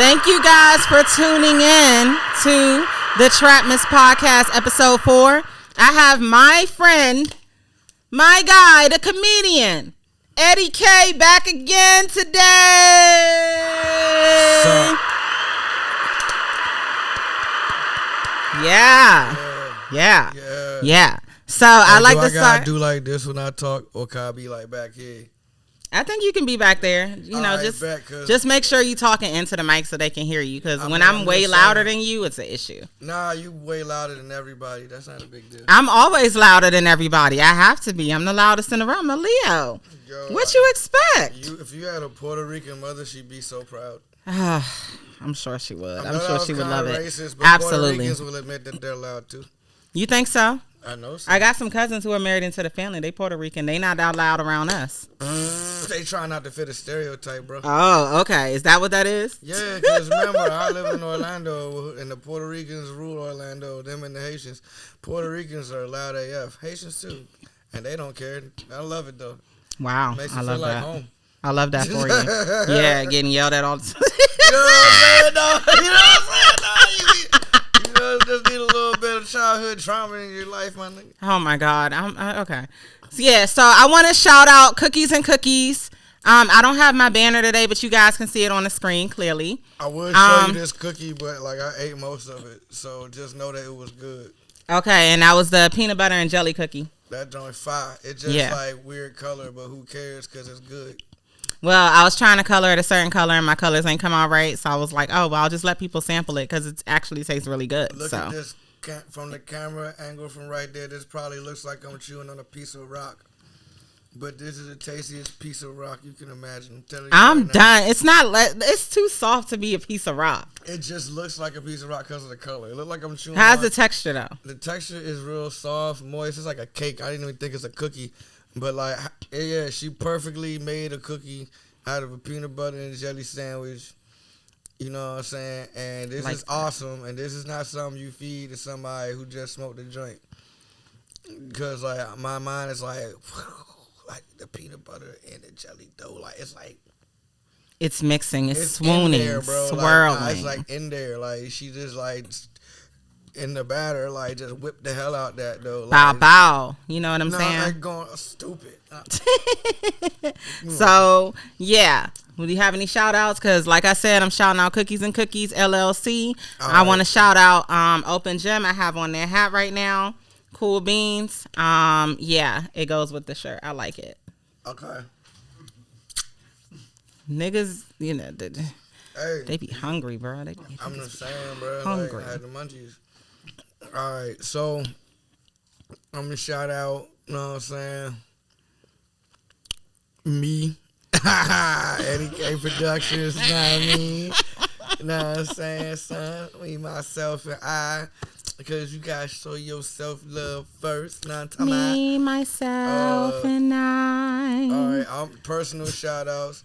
Thank you guys for tuning in to the Trapmiss Podcast, episode 4. I have my friend, my guy, the comedian, Eddie K, back again today. Yeah. So I like to start. I do like this when I talk, or can I be like back here? I think you can be back there. You know, just make sure you talking into the mic so they can hear you. Because when I'm way louder than you, it's an issue. Nah, you way louder than everybody. That's not a big deal. I'm always louder than everybody. I have to be. I'm the loudest in the room. I'm a Leo. Yo, what you expect? If you had a Puerto Rican mother, she'd be so proud. I'm sure she would. I'm sure she would love it. Racist, but absolutely. Puerto Ricans will admit that they're loud too. You think so? I know so. I got some cousins who are married into the family. They Puerto Rican. They not that loud around us. They try not to fit a stereotype, bro. Oh, okay. Is that what that is? Yeah, because remember, I live in Orlando, and the Puerto Ricans rule Orlando, them and the Haitians. Puerto Ricans are loud AF. Haitians too. And they don't care. I love it, though. Wow. Makes you I feel love like that. home. I love that for you. Yeah, getting yelled at all the time. You know what I'm saying, though? Just need a little bit of childhood trauma in your life, my nigga. Oh my God. Okay. So I want to shout out Cookies and Cookies. I don't have my banner today, but you guys can see it on the screen clearly. I would show you this cookie, but like I ate most of it, so just know that it was good. Okay, and that was the peanut butter and jelly cookie. That joint fire. It's just like weird color, but who cares? Because it's good. Well, I was trying to color it a certain color, and my colors ain't come out right, so I was like, oh, well, I'll just let people sample it because it actually tastes really good. Look at this from the camera angle from right there. This probably looks like I'm chewing on a piece of rock, but this is the tastiest piece of rock you can imagine. I'm done. It's not. It's too soft to be a piece of rock. It just looks like a piece of rock because of the color. It looks like I'm chewing. How's the texture though? The texture is real soft, moist. It's like a cake. I didn't even think it's a cookie. But, like, yeah, she perfectly made a cookie out of a peanut butter and jelly sandwich. You know what I'm saying? And this is awesome. And this is not something you feed to somebody who just smoked a joint. Because, like, my mind is like the peanut butter and the jelly dough. Like, it's like. It's mixing. It's swooning. In there, bro. Swirling. Like, it's like in there. Like, she just, like. In the batter, like, just whip the hell out that, though. Like, bow. You know what I'm saying? Like going stupid. So, yeah. Do you have any shout outs? Because, like I said, I'm shouting out Cookies and Cookies LLC. I want to shout out Open Gym. I have on their hat right now. Cool Beans. Yeah, it goes with the shirt. I like it. Okay. Niggas, you know, they be hungry, bro. I'm just saying, bro. Hungry. Like, I had the munchies. All right, so I'm gonna shout out, you know what I'm saying, me, Eddie K Productions, you know what I mean? You know what I'm saying, son? Me, myself, and I, because you guys show your self-love first. Now I'm talking me, myself, and I. All right, personal shout-outs.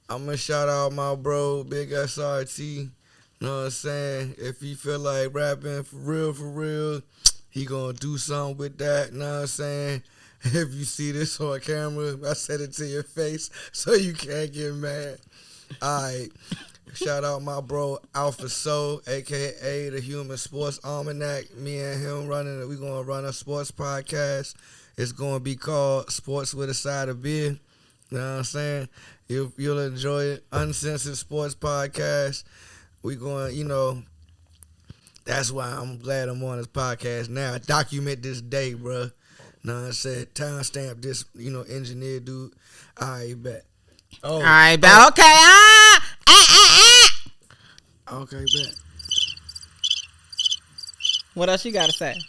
I'm gonna shout out my bro, Big SRT. You know what I'm saying? If he feel like rapping for real, he gonna do something with that. You know what I'm saying? If you see this on camera, I said it to your face so you can't get mad. All right. Shout out my bro, Alpha Soul, a.k.a. the Human Sports Almanac. Me and him we gonna run a sports podcast. It's gonna be called Sports with a Side of Beer. You know what I'm saying? You'll enjoy it. Uncensored Sports Podcast. We going, you know, that's why I'm glad I'm on this podcast now. I document this day, bro. You know what I'm saying? Timestamp this, you know, engineer dude. All right, bet. All right, bet. Okay. Okay, bet. What else you got to say?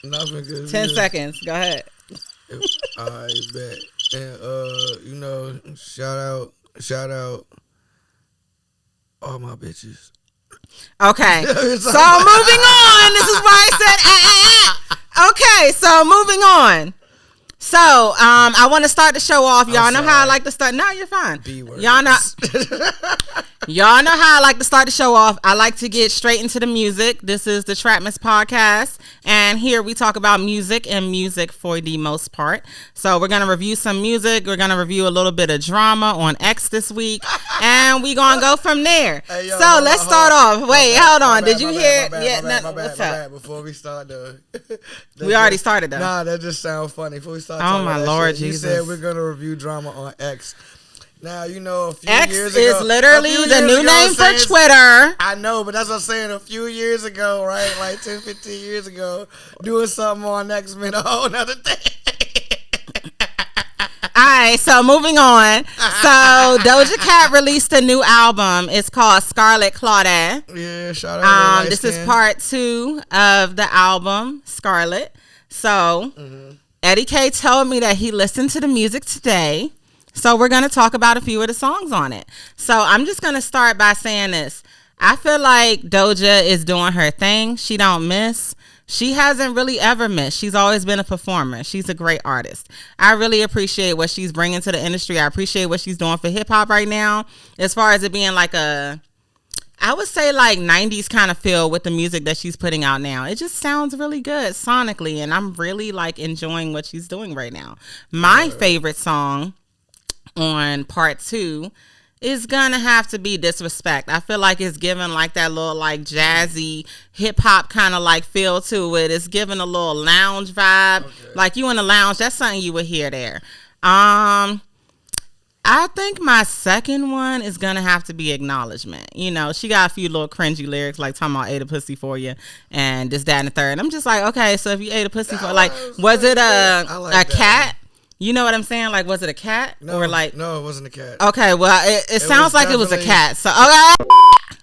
Nothing good. 10 seconds. Go ahead. All right, bet. And, you know, shout out all my bitches. Okay. So moving on. This is why I said Okay, so moving on. So, I want to start the show off. Y'all know how I like to start. No, you're fine. B-words. Y'all know Y'all know how I like to start the show off. I like to get straight into the music. This is the Trapmiss Podcast, and here we talk about music and music for the most part. So we're going to review some music. We're going to review a little bit of drama on X this week, and we're going to go from there. Hey, yo, so let's start off. Wait, hold on. Did you hear? What's up? Before we start, we already started, though. Nah, that just sounds funny. Before we start, oh my Lord, shit, Jesus! You said we're going to review drama on X. Now, you know, a few X years ago. X is literally the new name for Twitter. I know, but that's what I'm saying. A few years ago, right? Like 10, 15 years ago, doing something on X meant a whole nother thing. Alright, so moving on. So Doja Cat released a new album. It's called Scarlet Claudette. Yeah, shout out to This is part 2 of the album, Scarlet. So Eddie K told me that he listened to the music today. So we're going to talk about a few of the songs on it. So I'm just going to start by saying this. I feel like Doja is doing her thing. She don't miss. She hasn't really ever missed. She's always been a performer. She's a great artist. I really appreciate what she's bringing to the industry. I appreciate what she's doing for hip hop right now. As far as it being like I would say like 90s kind of feel with the music that she's putting out now. It just sounds really good sonically. And I'm really like enjoying what she's doing right now. My favorite song on part 2 is gonna have to be Disrespect. I feel like it's giving like that little like jazzy hip hop kind of like feel to it. It's giving a little lounge vibe. Like you in the lounge, that's something you would hear there. I think my second one is gonna have to be Acknowledgement. You know, she got a few little cringy lyrics like talking about ate a pussy for you and this, that, and the third. I'm just like, okay, so if you ate a pussy for like, was it a cat? You know what I'm saying? Like, was it a cat? No, or like, no, it wasn't a cat. Okay, well, it sounds like it was a cat. So, okay.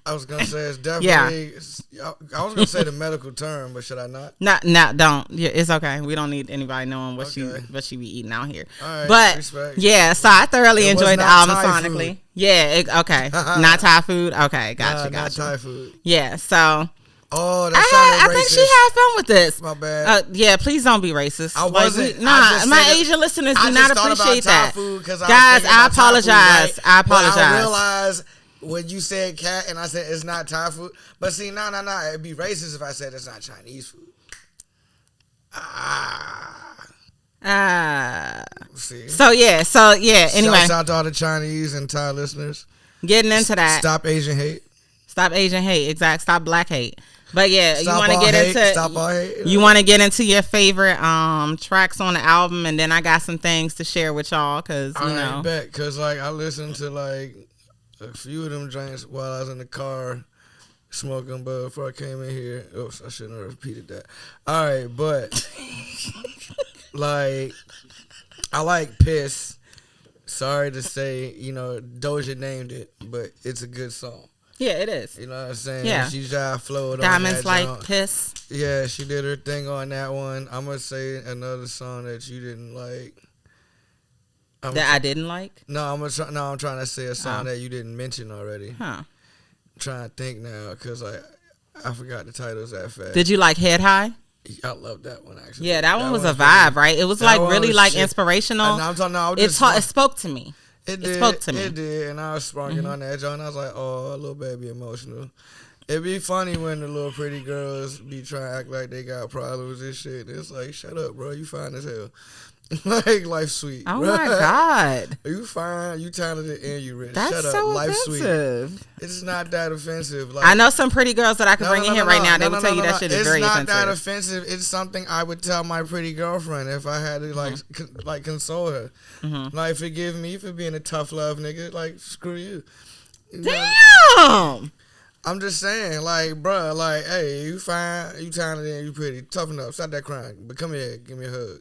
I was gonna say it's definitely. Yeah. I was gonna say the medical term, but should I not? No, don't. Yeah, it's okay. We don't need anybody knowing what she be eating out here. All right, but respect. Yeah, so I thoroughly enjoyed the album sonically. Food. Yeah, okay. Not Thai food. Okay, gotcha. Not Thai food. Yeah, so. Oh, I think she had fun with this. My bad. Yeah, please don't be racist. I wasn't. My Asian listeners do not appreciate that. Guys, I apologize. I apologize. But I realized when you said cat and I said it's not Thai food. But see, no. It'd be racist if I said it's not Chinese food. See. So yeah. Anyway, shouts out to all the Chinese and Thai listeners. Getting into that. Stop Asian hate. Stop Asian hate. Exact. Stop black hate. But yeah, you want to get into you want to get into your favorite tracks on the album, and then I got some things to share with y'all because you know. I bet because like I listened to like a few of them drinks while I was in the car smoking, but before I came in here, oops, I shouldn't have repeated that. All right, but like I like Piss. Sorry to say, you know, Doja named it, but it's a good song. Yeah, it is. You know what I'm saying? Yeah. She just flowed Diamonds on that like joint. Piss. Yeah, she did her thing on that one. I'm going to say another song that you didn't like. I didn't like? No, I'm trying to say a song that you didn't mention already. Huh. I'm trying to think now because I forgot the titles that fast. Did you like Head High? I love that one, actually. Yeah, that one was a vibe, right? It was like really like inspirational. It spoke to me. It spoke to me. It did, and I was sparking on that joint. I was like, oh, a little baby emotional. It'd be funny when the little pretty girls be trying to act like they got problems and shit. It's like, shut up, bro. You fine as hell. Like, life's sweet. Oh, bro. my God. You fine, you talented, and you rich. That's shut up. so Life's offensive. Sweet. It's not that offensive. Like, I know some pretty girls that I can bring in here right now. They would tell you that shit is very offensive. It's not that offensive. It's something I would tell my pretty girlfriend if I had to, like console her. Mm-hmm. Like, forgive me for being a tough love nigga. Like, screw you. Damn. I'm just saying, like, bro, like, hey, you fine, you talented, and you pretty. Toughen up. Stop that crying. But come here, give me a hug.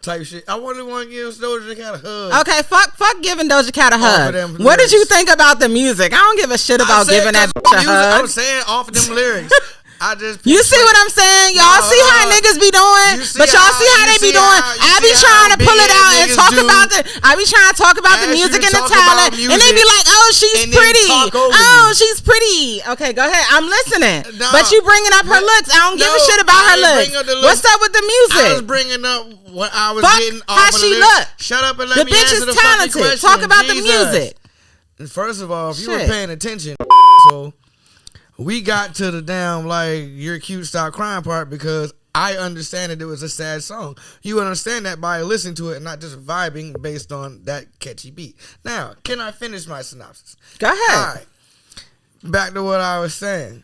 Type shit. I want to give Doja Cat a hug. Okay, fuck giving Doja Cat a hug. What did you think about the music? I don't give a shit about giving that bitch a hug. I'm saying off of them lyrics. You see what I'm saying? Y'all see how niggas be doing? But y'all see how they be doing? I be trying to pull it out and talk about I be trying to talk about the music and the talent. And they be like, oh, she's pretty. Oh, she's pretty. Okay, go ahead. I'm listening. But you bringing up her looks. I don't give a shit about her looks. What's up with the music? I was bringing up what I was getting off how of she the look. Shut up and let me answer the fucking question. Talk about the music. First of all, if you were Shit. paying attention, so we got to the damn like you're cute, stop crying part because I understand that it was a sad song. You understand that by listening to it and not just vibing based on that catchy beat. Now, can I finish my synopsis? Go ahead. All right. Back to what I was saying.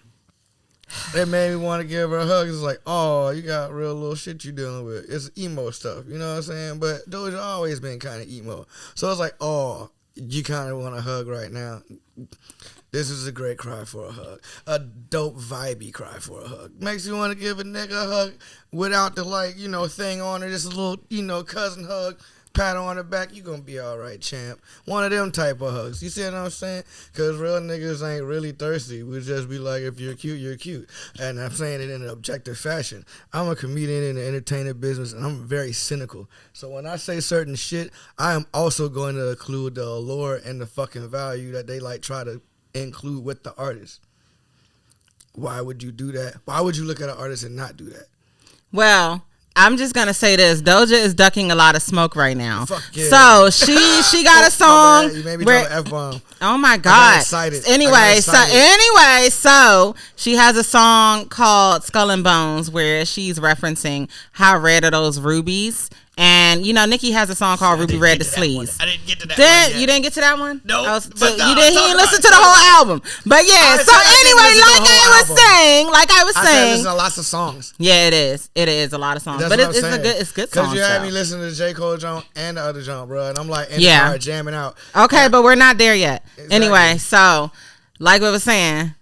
It made me want to give her a hug. It's like, oh, you got real little shit you dealing with. It's emo stuff, you know what I'm saying? But Doja always been kind of emo. So it's like, oh, you kind of want a hug right now. This is a great cry for a hug. A dope, vibey cry for a hug. Makes you want to give a nigga a hug without the, like, you know, thing on her. Just a little, you know, cousin hug. Pat on the back. You going to be all right, champ. One of them type of hugs. You see what I'm saying? Because real niggas ain't really thirsty. We just be like, if you're cute, you're cute. And I'm saying it in an objective fashion. I'm a comedian in the entertainment business, and I'm very cynical. So when I say certain shit, I am also going to include the allure and the fucking value that they, like, try to include with the artist. Why would you do that? Why would you look at an artist and not do that? Well, I'm just gonna say this: Doja is ducking a lot of smoke right now. Fuck yeah. So she got a song. You made me where, drop an F-bomb. Oh my God! Excited. Anyway, so she has a song called "Skull and Bones" where she's referencing how red are those rubies. And, you know, Nicki has a song called Ruby Red the Sleeves. I didn't get to that one yet. You didn't get to that one? No. He didn't listen to the whole album. But yeah, so anyway, like I was saying. Listen to lots of songs. Yeah, it is. It is a lot of songs. But it's good songs. Because you had me listening to the J. Cole joint and the other joint, bro. And I'm like, jamming out. Okay, but we're not there yet. Exactly. Anyway, so, like we were saying,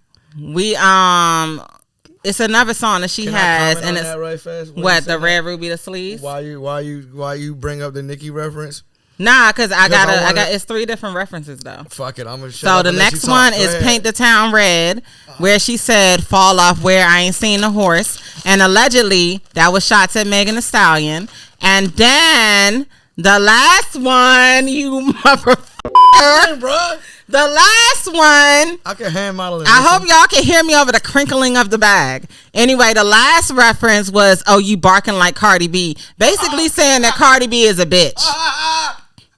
it's another song that she has, and it's right fast? What the Red Ruby the Sleeves. Why you bring up the Nicki reference? Nah, cause I got it's 3 different references though. Fuck it, I'm gonna. So the next one is Paint the Town Red, where she said "Fall off where I ain't seen the horse," and allegedly that was shots at Megan Thee Stallion. And then the last one, you motherfucker, bro. The last one, I can hand model it. I hope y'all can hear me over the crinkling of the bag. Anyway, the last reference was, "Oh, you barking like Cardi B," basically saying that Cardi B is a bitch.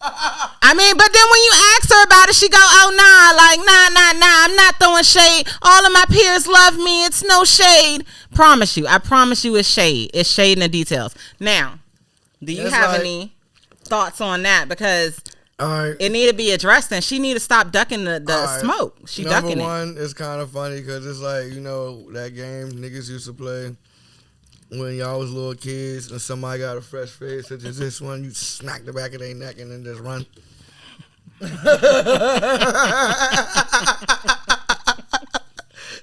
I mean, but then when you ask her about it, she go, "Oh, nah, I'm not throwing shade. All of my peers love me. It's no shade." I promise you it's shade. It's shade in the details. Now, do you have any thoughts on that? Because it need to be addressed, and she need to stop ducking the smoke. She ducking it. Number one, it's kind of funny because it's like, you know, that game niggas used to play when y'all was little kids and somebody got a fresh face such as this one, you smack the back of their neck and then just run.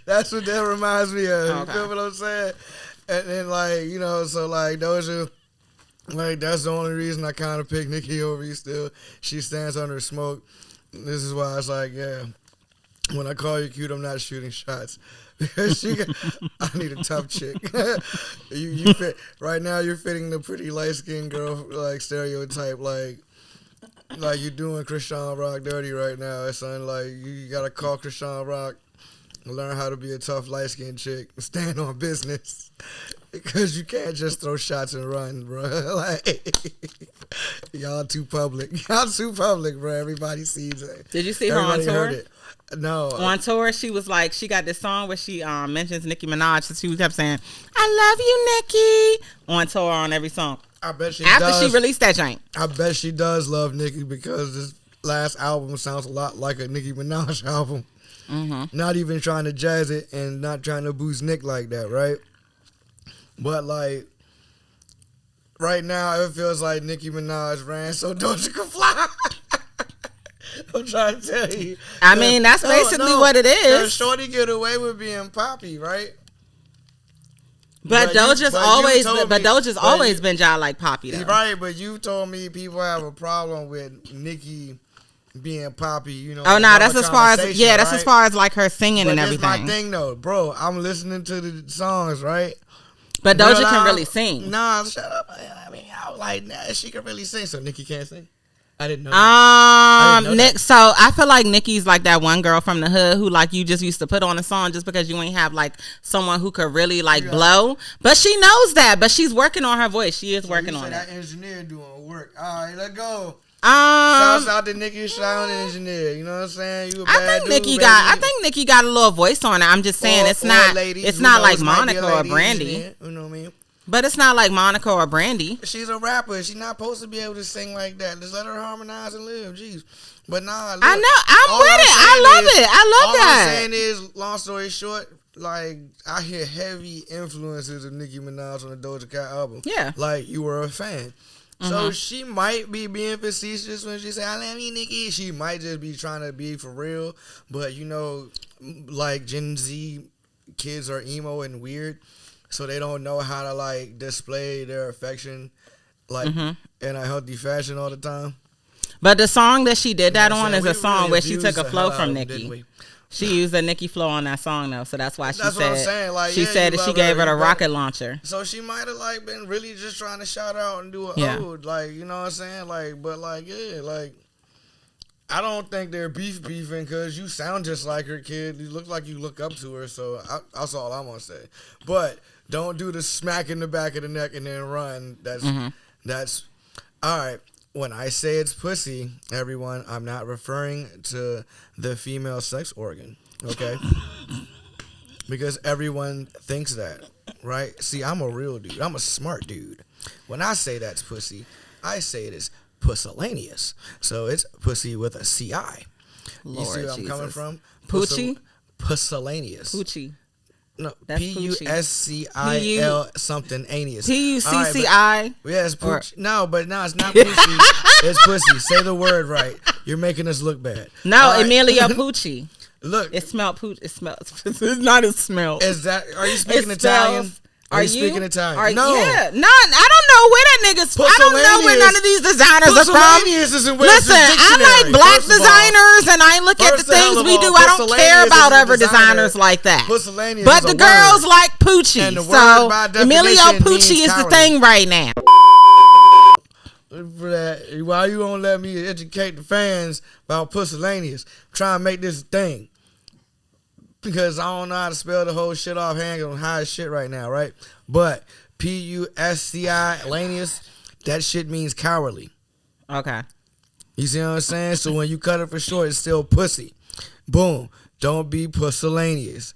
That's what that reminds me of. Okay. You feel what I'm saying? And then, like, you know, so like Doja, like, that's the only reason I kind of pick Nicki over you still. She stands under smoke. This is why it's like, yeah, when I call you cute, I'm not shooting shots. Because I need a tough chick. you fit, right now you're fitting the pretty light-skinned girl, like, stereotype. Like you're doing Chrisean Rock dirty right now. It's something like you got to call Chrisean Rock and learn how to be a tough light-skinned chick. Stand on business. Because you can't just throw shots and run, bro. Like, y'all too public. Y'all too public, bro. Everybody sees it. Did you see her on tour? Heard it. No. On tour, she was like, she got this song where she mentions Nicki Minaj. So she kept saying, "I love you, Nicki," on tour on every song. I bet she After she released that joint. I bet she does love Nicki because this last album sounds a lot like a Nicki Minaj album. Mm-hmm. Not even trying to jazz it and not trying to boost Nick like that, right? But, like, right now, it feels like Nicki Minaj ran so Doja could fly. I'm trying to tell you. I mean, that's basically what it is. Shorty get away with being poppy, right? But Doja's always been y'all like poppy, though. Right, but you told me people have a problem with Nicki being poppy, you know. Oh, no, that's as far as, that's as far as, like, her singing and everything. That's my thing, though. Bro, I'm listening to the songs, right? But Doja can really sing. Nah, shut up. I mean, I was like, nah, she can really sing, so Nicki can't sing. I didn't know that. Nick. So I feel like Nicki's like that one girl from the hood who, like, you just used to put on a song just because you ain't have, like, someone who could really, like, blow. But she knows that. But she's working on her voice. She is working on it. That engineer doing work. All right, let's go. Shouts out to Nikki, sound engineer. You know what I'm saying? You a bad dude, I think Nikki got a little voice on it. I'm just saying it's not like Monica or Brandy. Engineer, you know what I mean? But it's not like Monica or Brandy. She's a rapper. She's not supposed to be able to sing like that. Just let her harmonize and live. Jeez. But nah, look, I know. I'm with it. I love it. I love that. All I'm saying is, long story short, like, I hear heavy influences of Nicki Minaj on the Doja Cat album. Yeah. Like, you were a fan. So she might be being facetious when she say, I love you, Nicki. She might just be trying to be for real. But, you know, like, Gen Z kids are emo and weird. So they don't know how to, like, display their affection, like, in a healthy fashion all the time. But the song that she did that on is a song where she took a flow from Nicki. She used a Nicki flow on that song, though. So that's why she said, what I'm saying. Like, she said that she gave her the rocket launcher. So she might have, like, been really just trying to shout out and do an ode. Like, you know what I'm saying? Like, but, like, yeah, like, I don't think they're beefing because you sound just like her, kid. You look like you look up to her. So that's all I'm going to say. But don't do the smack in the back of the neck and then run. That's all right. When I say it's pussy, everyone, I'm not referring to the female sex organ, okay? Because everyone thinks that, right? See, I'm a real dude. I'm a smart dude. When I say that's pussy, I say it is pusillanimous. So it's pussy with a C-I. You see where I'm coming from? Poochie? Pusillanimous. Poochie. No, P-U-S-C-I-L something anius. P-U-C-C-I? Yes, pooch. No, it's not pussy. It's pussy. Say the word right. You're making us look bad. No, Emilio Pucci. Look. It smelled pooch. It smells. It's not a smell. Is that, are you speaking Italian? Are you speaking Italian? No. Yeah. No, I don't know where that nigga's. I don't know where none of these dezigers are from. Listen, I like black designers and I look at the things we do. I don't care about other designers like that. But the girls like Poochie. So Emilio Pucci is the thing right now. Why you won't let me educate the fans about pusillanimous? Try and make this a thing. Because I don't know how to spell the whole shit offhand. I'm high as shit right now, right? But P-U-S-C-I, lanius, that shit means cowardly. Okay. You see what I'm saying? So when you cut it for short, it's still pussy. Boom. Don't be pusillanimous.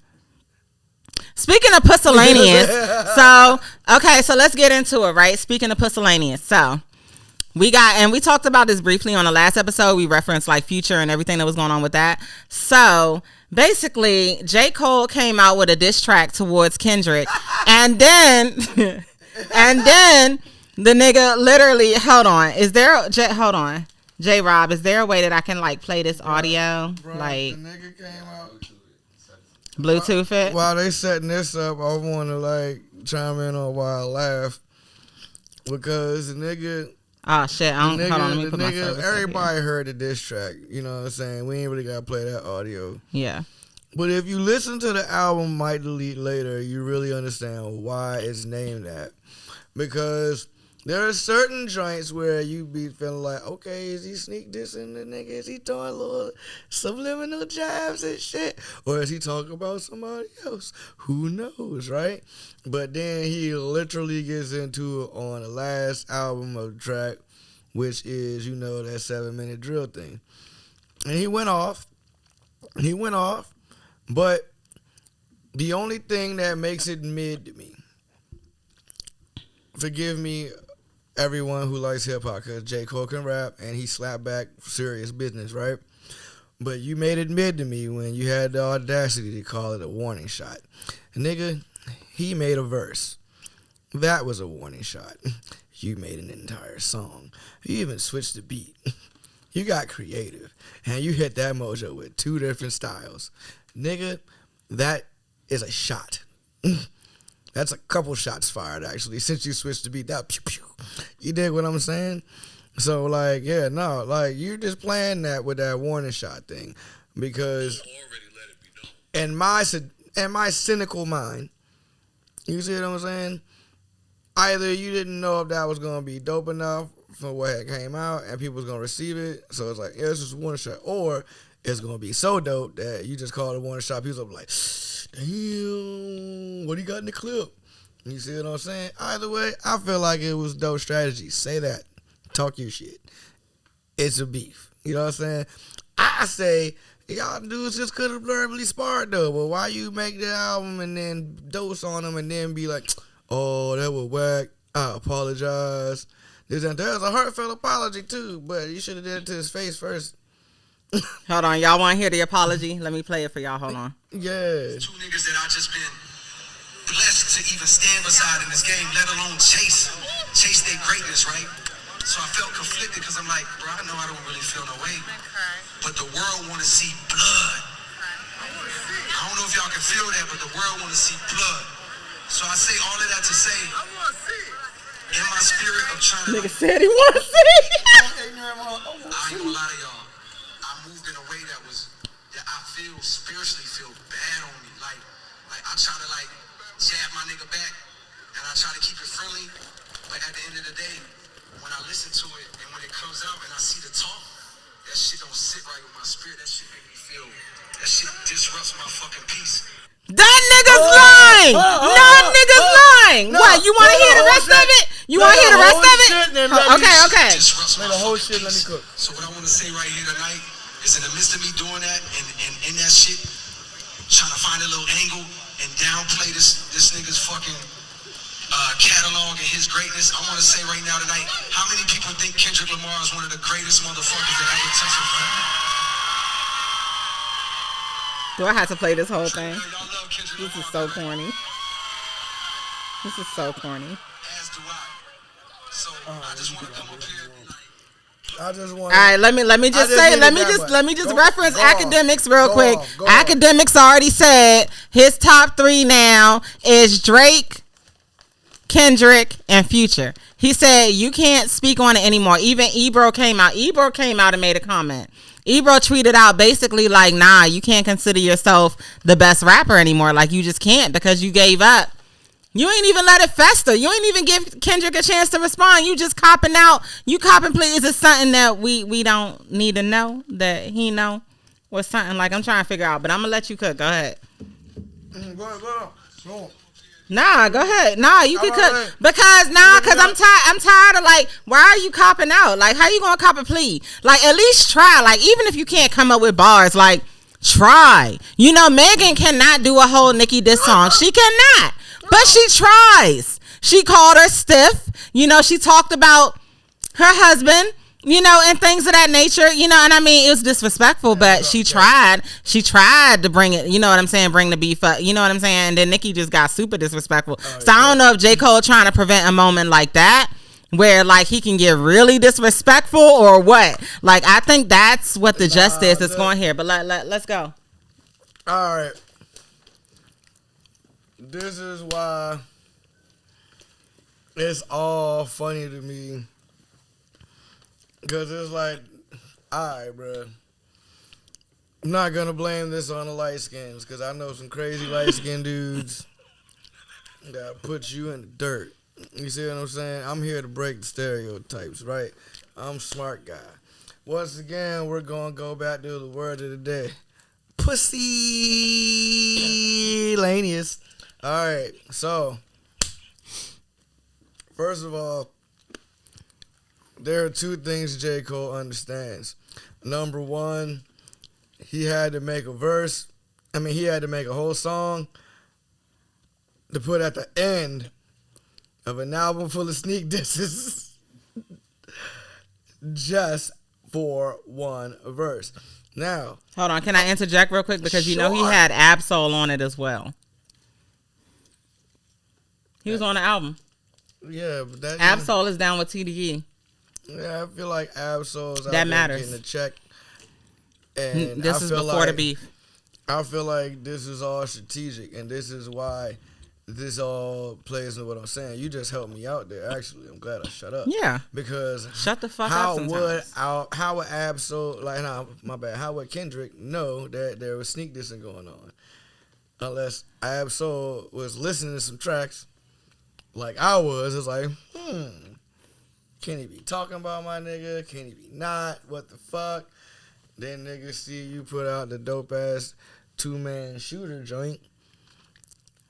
Speaking of pusillanimous, so let's get into it, right? Speaking of pusillanimous, so we talked about this briefly on the last episode. We referenced like Future and everything that was going on with that. So basically, J. Cole came out with a diss track towards Kendrick, and then the nigga literally, hold on, J-Rob, is there a way that I can like play this audio? Like, the nigga came out, Bluetooth it? While they setting this up, I want to like chime in on why I laugh, because the nigga. Oh shit! Hold on, let me put my service everybody heard the diss track. You know what I'm saying? We ain't really gotta play that audio. Yeah. But if you listen to the album Might Delete Later, you really understand why it's named that. Because there are certain joints where you be feeling like, okay, is he sneak dissing the nigga? Is he throwing little subliminal jabs and shit? Or is he talking about somebody else? Who knows, right? But then he literally gets into it on the last album of the track, which is, you know, that 7-minute drill thing. And he went off, but the only thing that makes it mid to me, forgive me, everyone who likes hip-hop, because J. Cole can rap, and he slapped back serious business, right? But you made it mid to me when you had the audacity to call it a warning shot. Nigga, he made a verse. That was a warning shot. You made an entire song. You even switched the beat. You got creative. And you hit that mojo with 2 different styles. Nigga, that is a shot. That's a couple shots fired, actually, since you switched the beat. That pew, pew. You dig what I'm saying? So, like, yeah, no, like, you're just playing that with that warning shot thing. Because in my cynical mind, you see what I'm saying? Either you didn't know if that was going to be dope enough for what had came out and people was going to receive it. So it's like, yeah, it's just a warning shot. Or it's going to be so dope that you just call it a warning shot. People will be like, damn, what do you got in the clip? You see what I'm saying? Either way, I feel like it was dope strategy. Say that. Talk your shit. it's a beef. You know what I'm saying? I say, y'all dudes just could have verbally sparred though. But why you make the album and then dose on them and then be like, oh, that was whack. I apologize. There's a heartfelt apology too, but you should have did it to his face first. Hold on, y'all want to hear the apology? Let me play it for y'all. Hold on. Yeah. Two niggas that I just been blessed to even stand beside in this game, let alone chase their greatness, right? So I felt conflicted because I'm like, bro, I know I don't really feel no way, but the world want to see blood. I don't know if y'all can feel that, but the world want to see blood. So I say all of that to say, in my spirit of trying to... Nigga said he want to see. I ain't gonna lie to y'all. I moved in a way that I feel spiritually feel bad on me. Like I try to jab my nigga back, and I try to keep it friendly. But at the end of the day, when I listen to it and when it comes out and I see the talk, that shit don't sit right with my spirit. That shit make me feel. That shit disrupts my fucking peace. That nigga's lying. Nigga's lying. What? You want to hear the rest of it? You want to hear the rest of it? Okay. Man, the whole shit, let me cook. So what I want to say right here tonight is in the midst of me doing that and in that shit, trying to find a little angle and downplay this nigga's fucking catalog and his greatness. I want to say right now tonight, how many people think Kendrick Lamar is one of the greatest motherfuckers that ever touched the planet? Do I have to play this whole thing? This is so corny. This is so corny. As do I. So I just want to come up here. All right, let me just reference Academics real quick. Academics already said his top 3 now is Drake, Kendrick, and Future. He said you can't speak on it anymore. Even Ebro came out and made a comment. Ebro tweeted out basically like, nah, you can't consider yourself the best rapper anymore. Like, you just can't because you gave up. You ain't even let it fester. You ain't even give Kendrick a chance to respond. You just copping out. You copping, please. Is it something that we don't need to know that he know? Or something like I'm trying to figure out. But I'm going to let you cook. Go ahead. Go on. Nah, go ahead. Nah, you can cook. Because I'm tired of like, why are you copping out? Like, how you gonna cop a plea? Like, at least try. Like, even if you can't come up with bars, like, try. You know, Megan cannot do a whole Nicki diss song. She cannot. But she tries. She called her stiff. You know, she talked about her husband, you know, and things of that nature, you know, and I mean, it was disrespectful, but she tried to bring it, you know what I'm saying, bring the beef up, you know what I'm saying, and then Nicki just got super disrespectful. So I don't know if J. Cole trying to prevent a moment like that, where like he can get really disrespectful or what. Like, I think that's what the justice is going here, but let's go. All right. This is why it's all funny to me. Because it's like, all right, bro. I'm not going to blame this on the light skins because I know some crazy light skinned dudes that put you in the dirt. You see what I'm saying? I'm here to break the stereotypes, right? I'm a smart guy. Once again, we're going to go back to the word of the day. Pussy-lanius. All right, so, first of all, there are 2 things J. Cole understands. Number 1, he had to make a verse. He had to make a whole song to put at the end of an album full of sneak disses just for one verse. Now, hold on, can I interject real quick? Because you know he had Absol on it as well. He was on the album. Yeah, but that Absol is down with TDE. Yeah, I feel like Absol's that matters. Getting a check. And this is before the beef. I feel like this is all strategic, and this is why this all plays into what I'm saying. You just helped me out there. Actually, I'm glad I shut up. Yeah. Because shut the fuck up sometimes. How would Absol, like, nah, my bad. How would Kendrick know that there was sneak dissing going on? Unless Absol was listening to some tracks like I was. It's like, can he be talking about my nigga? Can he be not? What the fuck? Then niggas see you put out the dope ass 2-man shooter joint.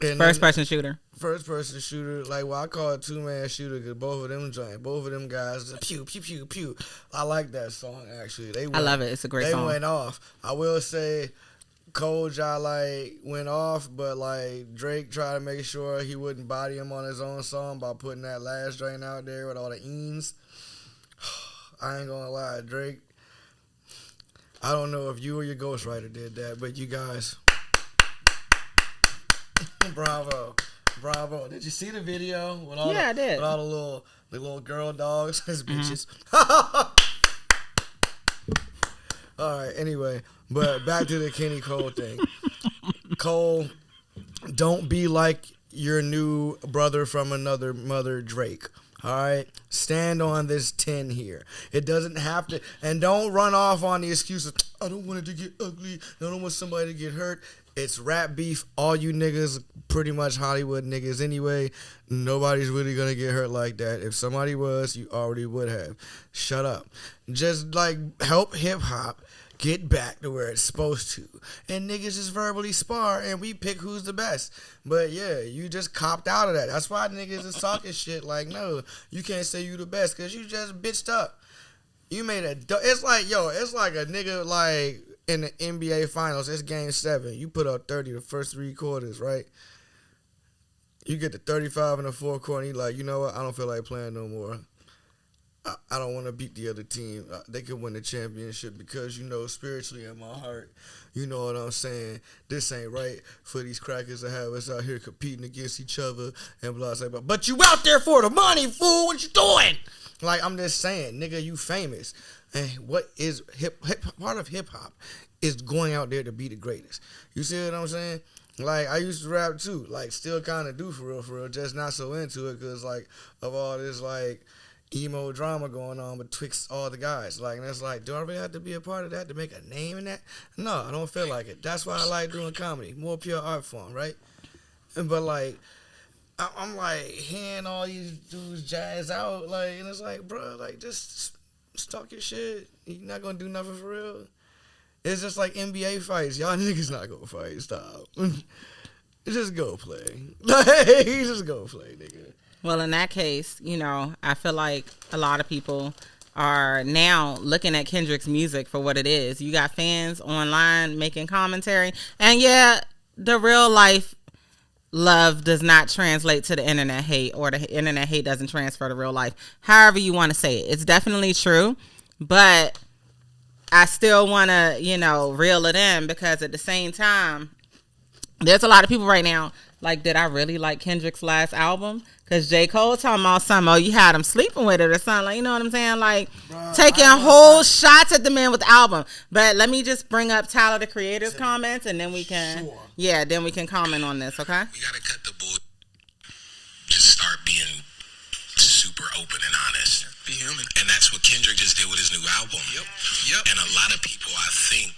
And First person shooter. First person shooter, like, well, I call it 2-man shooter because both of them guys, pew pew pew pew. I like that song actually. I love it. It's a great song. They went off. I will say, Cole went off, but like Drake tried to make sure he wouldn't body him on his own song by putting that last joint out there with all the eens. I ain't gonna lie, Drake. I don't know if you or your ghostwriter did that, but you guys, bravo. Did you see the video with all I did. With all the little girl dogs, his bitches? All right. Anyway, but back to the Kenny Cole thing. Cole, don't be like your new brother from another mother, Drake. All right, stand on this 10 here. It doesn't have to, and don't run off on the excuse of I don't want it to get ugly. I don't want somebody to get hurt. It's rap beef. All you niggas, pretty much Hollywood niggas anyway. Nobody's really gonna get hurt like that. If somebody was, you already would have. Shut up. Just like help hip hop get back to where it's supposed to. And niggas just verbally spar and we pick who's the best. But yeah, you just copped out of that. That's why niggas is talking shit like, no, you can't say you the best because you just bitched up. You made it's like a nigga like in the NBA Finals, it's Game 7. You put up 30 the first 3 quarters, right? You get to 35 in the fourth quarter, and you like, you know what? I don't feel like playing no more. I don't want to beat the other team. They could win the championship because, you know, spiritually in my heart, you know what I'm saying? This ain't right for these crackers to have us out here competing against each other and blah, blah, blah. But you out there for the money, fool. What you doing? Like, I'm just saying, nigga, you famous. And what is part of hip-hop is going out there to be the greatest. You see what I'm saying? Like, I used to rap, too. Like, still kind of do for real, just not so into it because, like, of all this, like, emo drama going on betwixt all the guys. Like, and it's like, do I really have to be a part of that to make a name in that? No, I don't feel like it. That's why I like doing comedy. More pure art form, right? But, like, I'm, like, hearing all these dudes jazz out, like, and it's like, bro, like, just talk your shit. You're not going to do nothing for real. It's just like NBA fights. Y'all niggas not going to fight. Stop. Just go play. Like, just go play, nigga. Well, in that case, you know, I feel like a lot of people are now looking at Kendrick's music for what it is. You got fans online making commentary. And yeah, the real life love does not translate to the internet hate, or the internet hate doesn't transfer to real life. However you want to say it. It's definitely true. But I still want to, you know, reel it in because at the same time, there's a lot of people right now, like, did I really like Kendrick's last album? Because J. Cole talking about something, oh, you had him sleeping with it or something. Like, you know what I'm saying? Like, bro, taking whole shots at the man with the album. But let me just bring up Tyler, the Creator's comments, and then we can, then we can comment on this, okay? We got to cut the bull. Just start being super open and honest. Be human. And that's what Kendrick just did with his new album. Yep. And a lot of people, I think,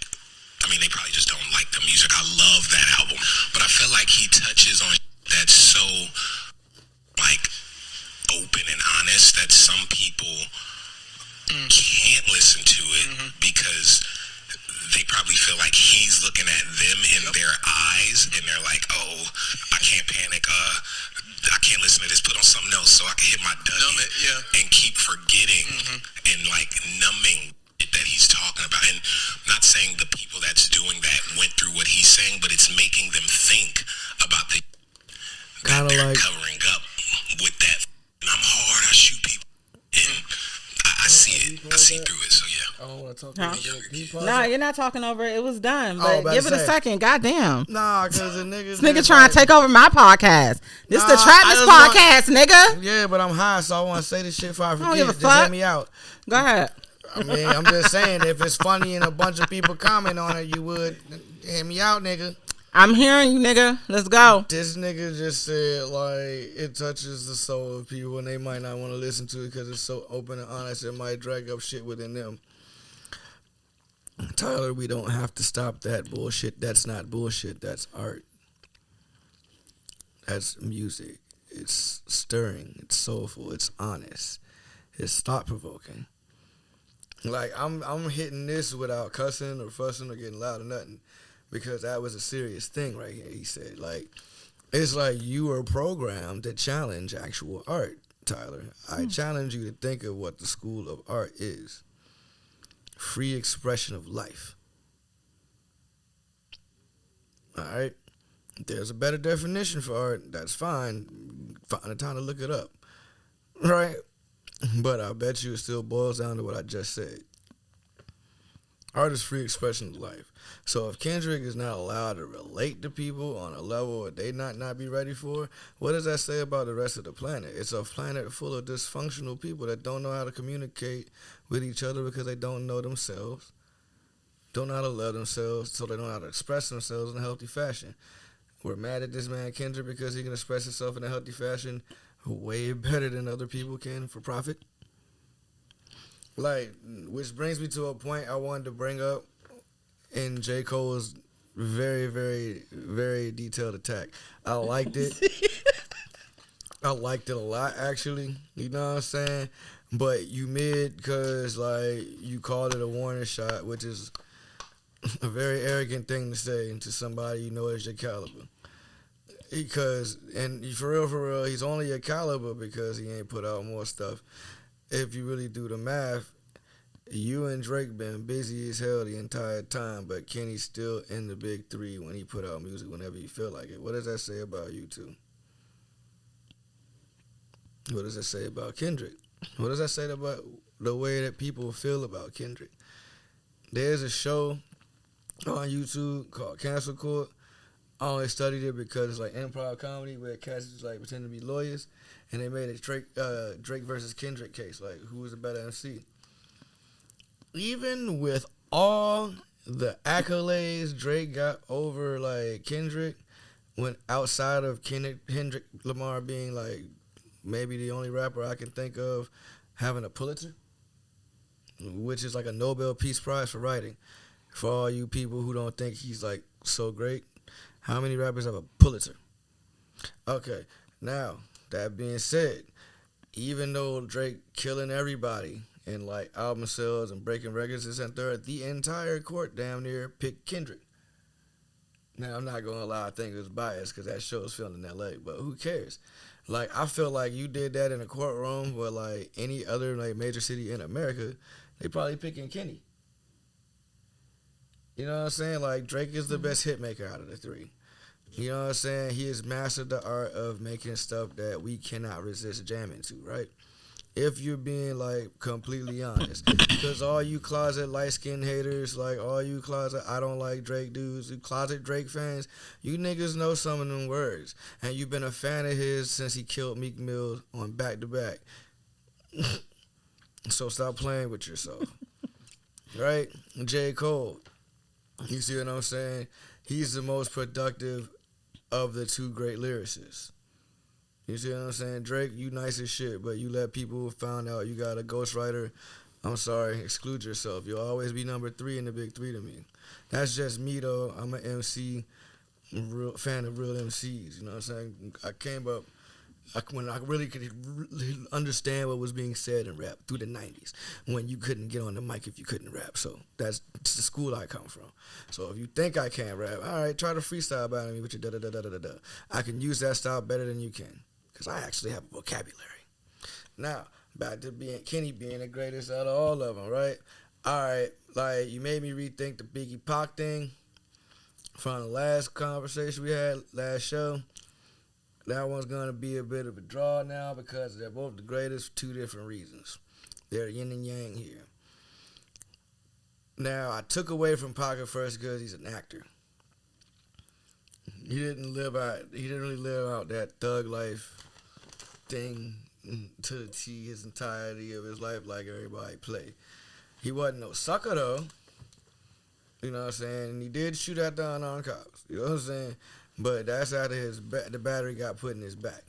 I mean, they probably just don't like the music. I love that album. But I feel like he touches on that's so, like, open and honest that some people can't listen to it because they probably feel like he's looking at them in their eyes and they're like, oh, I can't panic. I can't listen to this. Put on something else so I can hit my dummy and keep forgetting and, like, numbing that he's talking about. And I'm not saying the people that's doing that went through what he's saying, but it's making them think about the that they're like covering up with that. And I'm hard, I shoot people, and I see it. I see through it. So yeah. I don't want to talk about it. Nah, you're not talking over it. It was done. But give it a second. Goddamn. Nah, because the this nigga trying to take over my podcast. This the Trapmiss Podcast, nigga. Yeah, but I'm high, so I want to say this shit before I forget. Just hear me out. Go ahead. I mean, I'm just saying, if it's funny and a bunch of people comment on it, you would hear me out, nigga. I'm hearing you, nigga. Let's go. This nigga just said, like, it touches the soul of people and they might not want to listen to it because it's so open and honest. It might drag up shit within them. Tyler, we don't have to stop that bullshit. That's not bullshit. That's art. That's music. It's stirring. It's soulful. It's honest. It's thought-provoking. Like, I'm hitting this without cussing or fussing or getting loud or nothing because that was a serious thing right here, he said. Like, It's like you were programmed to challenge actual art, Tyler. I challenge you to think of what the school of art is. Free expression of life. All right? If there's a better definition for art, that's fine. Find the time to look it up. Right? But I bet you it still boils down to what I just said. Art is free expression of life. So if Kendrick is not allowed to relate to people on a level that they not be ready for, what does that say about the rest of the planet? It's a planet full of dysfunctional people that don't know how to communicate with each other because they don't know themselves, don't know how to love themselves, so they don't know how to express themselves in a healthy fashion. We're mad at this man Kendrick because he can express himself in a healthy fashion way better than other people can for profit. Like, which brings me to a point I wanted to bring up in J. Cole's very, very, very detailed attack. I liked it. I liked it a lot, actually. You know what I'm saying? But you mid because, like, you called it a warning shot, which is a very arrogant thing to say to somebody you know is your caliber. Because, and for real, he's only your caliber because he ain't put out more stuff. If you really do the math, you and Drake been busy as hell the entire time, but Kenny's still in the big three when he put out music whenever you feel like it. What does that say about you two? What does that say about Kendrick? What does that say about the way that people feel about Kendrick? There's a show on YouTube called Cancel Court. I only studied it because it's like improv comedy where cats just like pretend to be lawyers, and they made a Drake versus Kendrick case, like who was the better MC. Even with all the accolades Drake got over like Kendrick, when outside of Kendrick Lamar being like maybe the only rapper I can think of having a Pulitzer, which is like a Nobel Peace Prize for writing. For all you people who don't think he's like so great, how many rappers have a Pulitzer? Okay, now, that being said, even though Drake killing everybody and like album sales and breaking records this and third, the entire court damn near picked Kendrick. Now, I'm not going to lie, I think it was biased because that show was filmed in LA, but who cares? Like, I feel like you did that in a courtroom with like any other like major city in America, they probably picking Kenny. You know what I'm saying? Like, Drake is the best hit maker out of the three. You know what I'm saying? He has mastered the art of making stuff that we cannot resist jamming to, right? If you're being, like, completely honest. Because all you closet light-skinned haters, like, all you closet I don't like Drake dudes, you closet Drake fans, you niggas know some of them words. And you've been a fan of his since he killed Meek Mill on back-to-back. So stop playing with yourself. Right? J. Cole. You see what I'm saying? He's the most productive of the two great lyricists. You see what I'm saying? Drake, you nice as shit, but you let people who found out you got a ghostwriter, I'm sorry, exclude yourself. You'll always be number 3 in the big 3 to me. That's just me, though. I'm an MC, real fan of real MCs. You know what I'm saying? I came up when I really could understand what was being said in rap through the 90s, when you couldn't get on the mic if you couldn't rap. So that's the school I come from. So if you think I can't rap, all right, try to freestyle battle me with your da-da-da-da-da-da. I can use that style better than you can because I actually have a vocabulary. Now, back to Kenny being the greatest out of all of them, right? All right, like, you made me rethink the Biggie Pac thing from the last conversation we had, last show. That one's going to be a bit of a draw now because they're both the greatest for 2 different reasons. They're yin and yang here. Now, I took away from Pac at first because he's an actor. He didn't really live out that thug life thing to the T his entirety of his life like everybody play. He wasn't no sucker, though. You know what I'm saying? And he did shoot at the unarmed cops. You know what I'm saying? But that's after the battery got put in his back.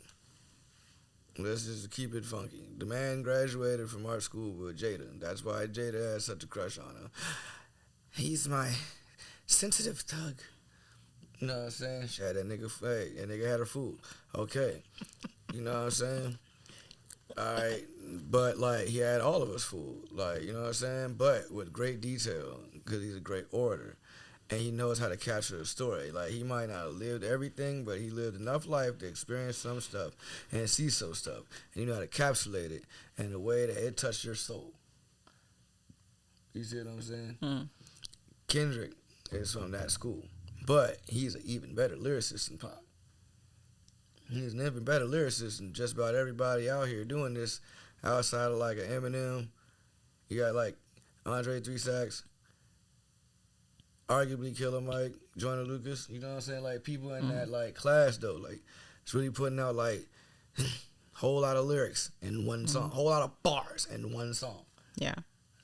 Let's just keep it funky. The man graduated from art school with Jada. That's why Jada has such a crush on him. He's my sensitive thug. You know what I'm saying? She had that nigga, hey, that nigga had her fooled. Okay. You know what I'm saying? All right. But, like, he had all of us fooled. Like, you know what I'm saying? But with great detail because he's a great orator. and he knows how to capture the story. Like, he might not have lived everything, but he lived enough life to experience some stuff and see some stuff. And you know how to encapsulate it in a way that it touched your soul. You see what I'm saying? Kendrick is from that school, but he's an even better lyricist than Pop. He's an even better lyricist than just about everybody out here doing this outside of like an Eminem. You got like Andre 3 Sacks, arguably Killer Mike, Joyner Lucas. You know what I'm saying? Like people in that like class though. Like it's really putting out like whole lot of lyrics in one song, whole lot of bars in one song. Yeah.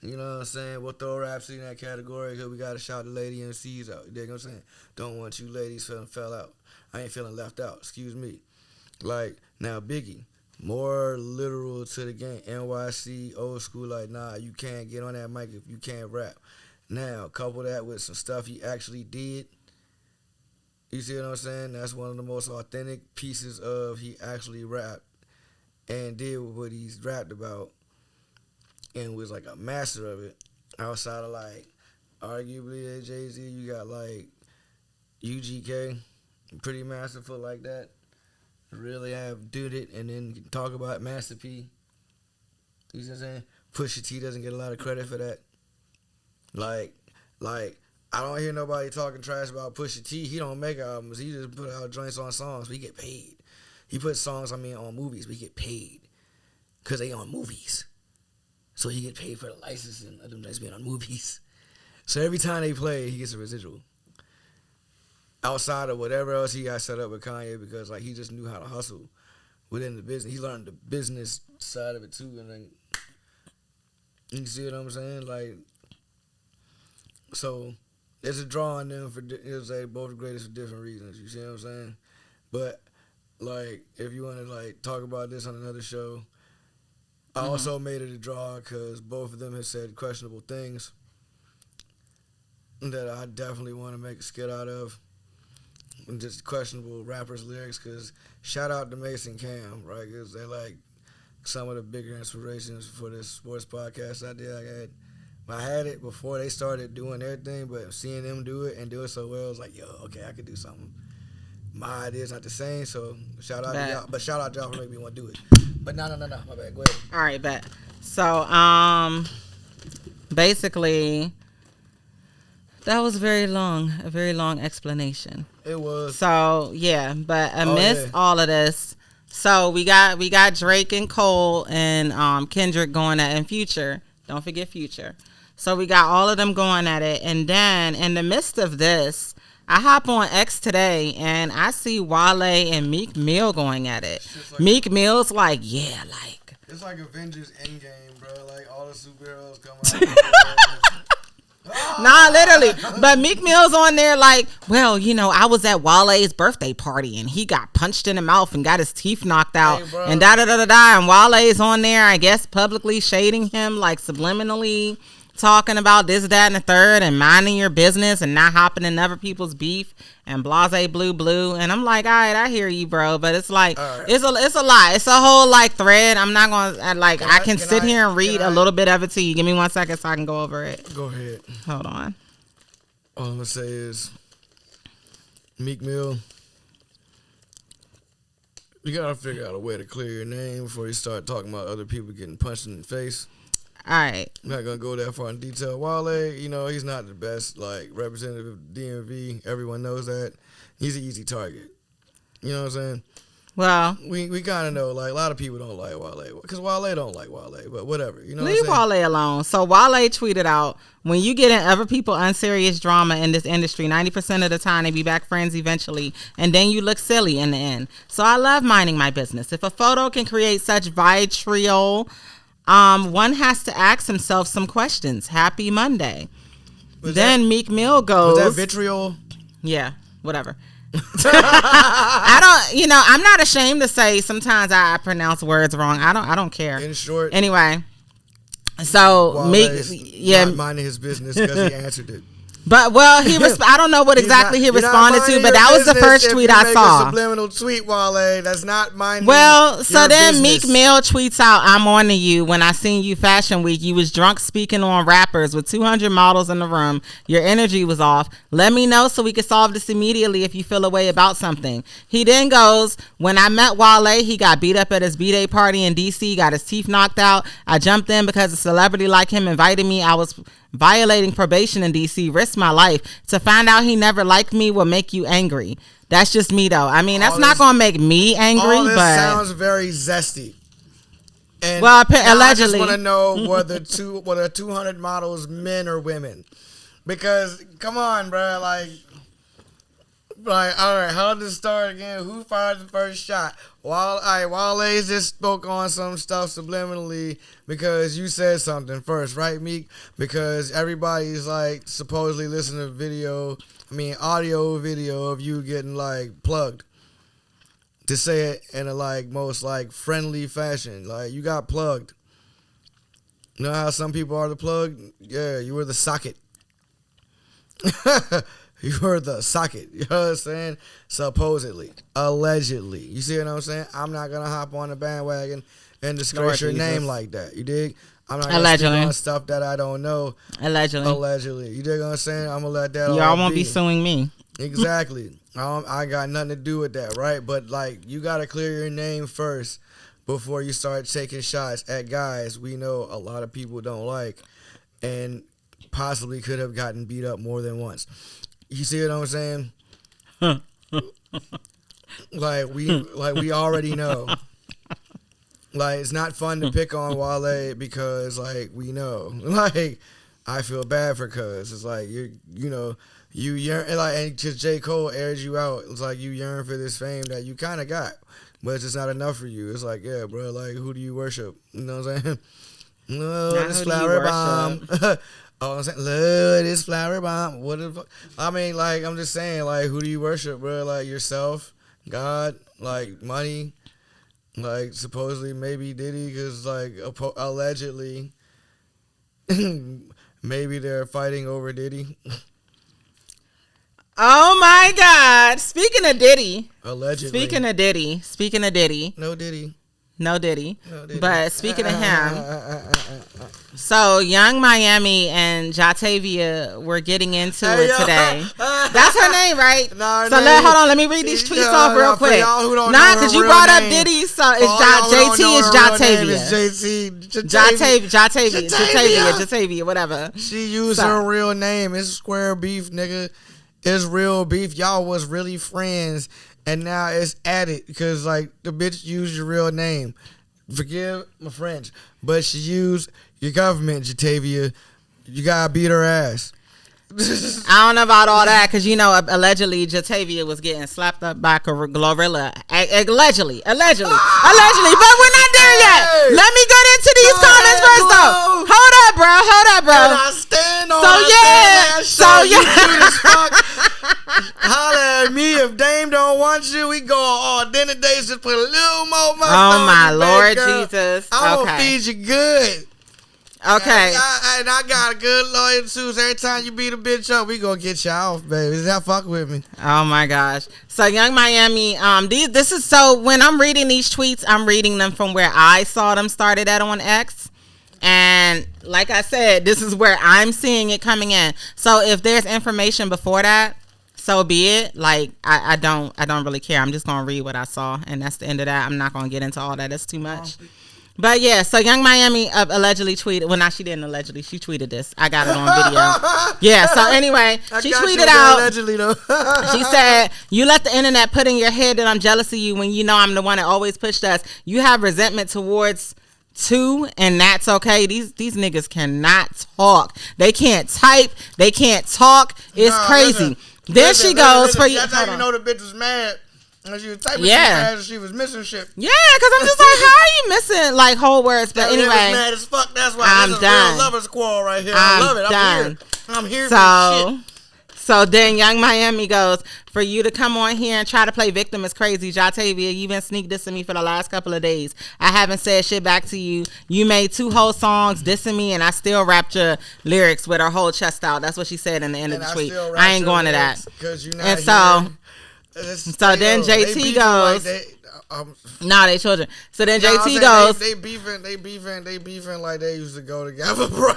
You know what I'm saying? We'll throw Rhapsody in that category because we got to shout the lady MCs out. You dig what I'm saying? Don't want you ladies feeling fell out. I ain't feeling left out. Excuse me. Like, now Biggie, more literal to the game. NYC, old school, like, nah, you can't get on that mic if you can't rap. Now, couple that with some stuff he actually did. You see what I'm saying? That's one of the most authentic pieces of he actually rapped and did what he's rapped about and was like a master of it. Outside of like, arguably Jay-Z, you got like UGK, pretty masterful like that. Really have did it and then talk about Master P. You see what I'm saying? Pusha T doesn't get a lot of credit for that. Like I don't hear nobody talking trash about Pusha T. He don't make albums. He just put out joints on songs. We get paid. He puts songs on movies. We get paid because they on movies. So he get paid for the licensing of them joints being on movies. So every time they play, he gets a residual. Outside of whatever else he got set up with Kanye, because like he just knew how to hustle within the business. He learned the business side of it too, and then you see what I'm saying? Like, so there's a draw on them for say both the greatest for different reasons. You see what I'm saying? But like, if you want to like talk about this on another show, I also made it a draw because both of them have said questionable things that I definitely want to make a skit out of. And just questionable rappers' lyrics, because shout out to Mason Cam, right? Because they're like some of the bigger inspirations for this sports podcast I did. I had it before they started doing their thing, but seeing them do it and do it so well, I was like, yo, okay, I could do something. My idea's not the same, so shout out to y'all. But shout out to y'all for making me want to do it. But no, my bad. Go ahead. All right, bet. So, basically, that was a very long explanation. It was. So yeah, but amidst all of this, so we got Drake and Cole and Kendrick going at it, and Future. Don't forget Future. So we got all of them going at it, and then in the midst of this, I hop on X today and I see Wale and Meek Mill going at it. Like, Meek Mill's like, yeah, like it's like Avengers Endgame, bro. Like all the superheroes come out. Nah, literally. But Meek Mill's on there like, well, you know, I was at Wale's birthday party and he got punched in the mouth and got his teeth knocked out and da-da-da-da-da. And Wale's on there, I guess, publicly shading him, like subliminally talking about this, that, and the third and minding your business and not hopping in other people's beef and blase blue. And I'm like, all right, I hear you, bro. But it's like, it's a lot. It's a whole like thread. I'm not going to, like, I can sit here and read a little bit of it to you. Give me 1 second so I can go over it. Go ahead. Hold on. All I'm going to say is, Meek Mill, you got to figure out a way to clear your name before you start talking about other people getting punched in the face. All right. I'm not going to go that far in detail. Wale, you know, he's not the best, like, representative of DMV. Everyone knows that. He's an easy target. You know what I'm saying? Well, we kind of know, like, a lot of people don't like Wale. Because Wale don't like Wale, but whatever. You know leave what I'm saying? Wale alone. So Wale tweeted out, when you get in other people unserious drama in this industry, 90% of the time they be back friends eventually, and then you look silly in the end. So I love minding my business. If a photo can create such vitriol, one has to ask himself some questions. Happy Monday. Then Meek Mill goes. Was that vitriol? Yeah, whatever. I don't, you know, I'm not ashamed to say sometimes I pronounce words wrong. I don't care. In short. Anyway, so Meek, Meek, yeah, not minding his business because he answered it. But I don't know what exactly he responded to, but that was the first tweet I saw. A subliminal tweet, Wale. That's not mine. Well, so then Meek Mill tweets out, "I'm on to you. When I seen you Fashion Week, you was drunk speaking on rappers with 200 models in the room. Your energy was off. Let me know so we can solve this immediately if you feel a way about something." He then goes, "When I met Wale, he got beat up at his B-Day party in DC, got his teeth knocked out. I jumped in because a celebrity like him invited me. I was violating probation in DC, risked my life. To find out he never liked me will make you angry." That's just me though. I mean, that's not gonna make me angry, all this but sounds very zesty. And allegedly, I just want to know whether 200 models men or women, because come on, bro, like all right, how did this start again? Who fired the first shot? Wale just spoke on some stuff subliminally because you said something first, right, Meek? Because everybody's like supposedly listening to audio video of you getting like plugged. To say it in a like most like friendly fashion, like you got plugged. You know how some people are the plug? Yeah, you were the socket. You were the socket. You know what I'm saying? Supposedly. Allegedly. You see what I'm saying? I'm not going to hop on the bandwagon and disgrace your name like that. You dig? I'm not going to speak on stuff that I don't know. Allegedly. You dig what I'm saying? I'm going to let that all y'all won't be suing me. Exactly. I got nothing to do with that, right? But, like, you got to clear your name first before you start taking shots at guys we know a lot of people don't like and possibly could have gotten beat up more than once. You see what I'm saying? Like we already know. Like it's not fun to pick on Wale because like we know. Like I feel bad for cuz it's like you yearn like and just J. Cole airs you out. It's like you yearn for this fame that you kind of got, but it's just not enough for you. It's like yeah, bro. Like who do you worship? You know what I'm saying? No, this flower bomb. Oh, I'm saying, love this flower bomb. What the fuck? I mean, like, I'm just saying, like, who do you worship, bro? Like, yourself, God, like, money, like, supposedly maybe Diddy, because, like, allegedly, maybe they're fighting over Diddy. Oh, my God. Speaking of Diddy. Allegedly. Speaking of Diddy. No Diddy. No Diddy. But speaking of him, so Young Miami and Jatavia were getting into it today. That's her name, right? No, so hold on, let me read these tweets off real quick. Nah, because you brought up Diddy, so it's JT is Jatavia. Jatavia, whatever. She used her real name. It's square beef, nigga. It's real beef. Y'all was really friends. And now it's added because, like, the bitch used your real name. Forgive my French. But she used your government, Jatavia. You got to beat her ass. I don't know about all that because, allegedly Jatavia was getting slapped up by Glorilla. Allegedly. But we're not there yet. Let me get into these comments first, though. Hold up, bro. And I stand on holla at me if Dame don't want you. We go on dinner dates. Just put a little more muscle. Oh my Lord Jesus! I'm gonna feed you good. Okay. And I got a good lawyer too. So every time you beat a bitch up, we gonna get you off, baby. Is that fuck with me? Oh my gosh. So Young Miami, this is so when I'm reading these tweets, I'm reading them from where I saw them started at on X. And like I said, this is where I'm seeing it coming in. So if there's information before that, so be it. Like I don't really care. I'm just gonna read what I saw, and that's the end of that. I'm not gonna get into all that. It's too much. But yeah, so Young Miami allegedly tweeted. Well, she didn't allegedly. She tweeted this. I got it on video. Yeah. So anyway, she tweeted out. Allegedly though. She said, "You let the internet put in your head that I'm jealous of you when you know I'm the one that always pushed us. You have resentment towards." And that's okay. These niggas cannot talk. They can't type. They can't talk. It's crazy. Then she goes for you. That's how you know the bitch was mad. And she was typing she was missing shit. Yeah, because I'm just like, how are you missing like whole words? But anyway, mad as fuck. That's why I'm this done. Is a real lovers quarrel right here. I love it. Done. I'm here for shit. So then Young Miami goes, for you to come on here and try to play victim is crazy. Jatavia, you've been sneak dissing me for the last couple of days. I haven't said shit back to you. You made 2 whole songs dissing me, and I still rapped your lyrics with her whole chest out. That's what she said in the end of the tweet. I ain't going to that. And so then JT goes, nah, they children. So then JT goes, they beefing like they used to go together, bro.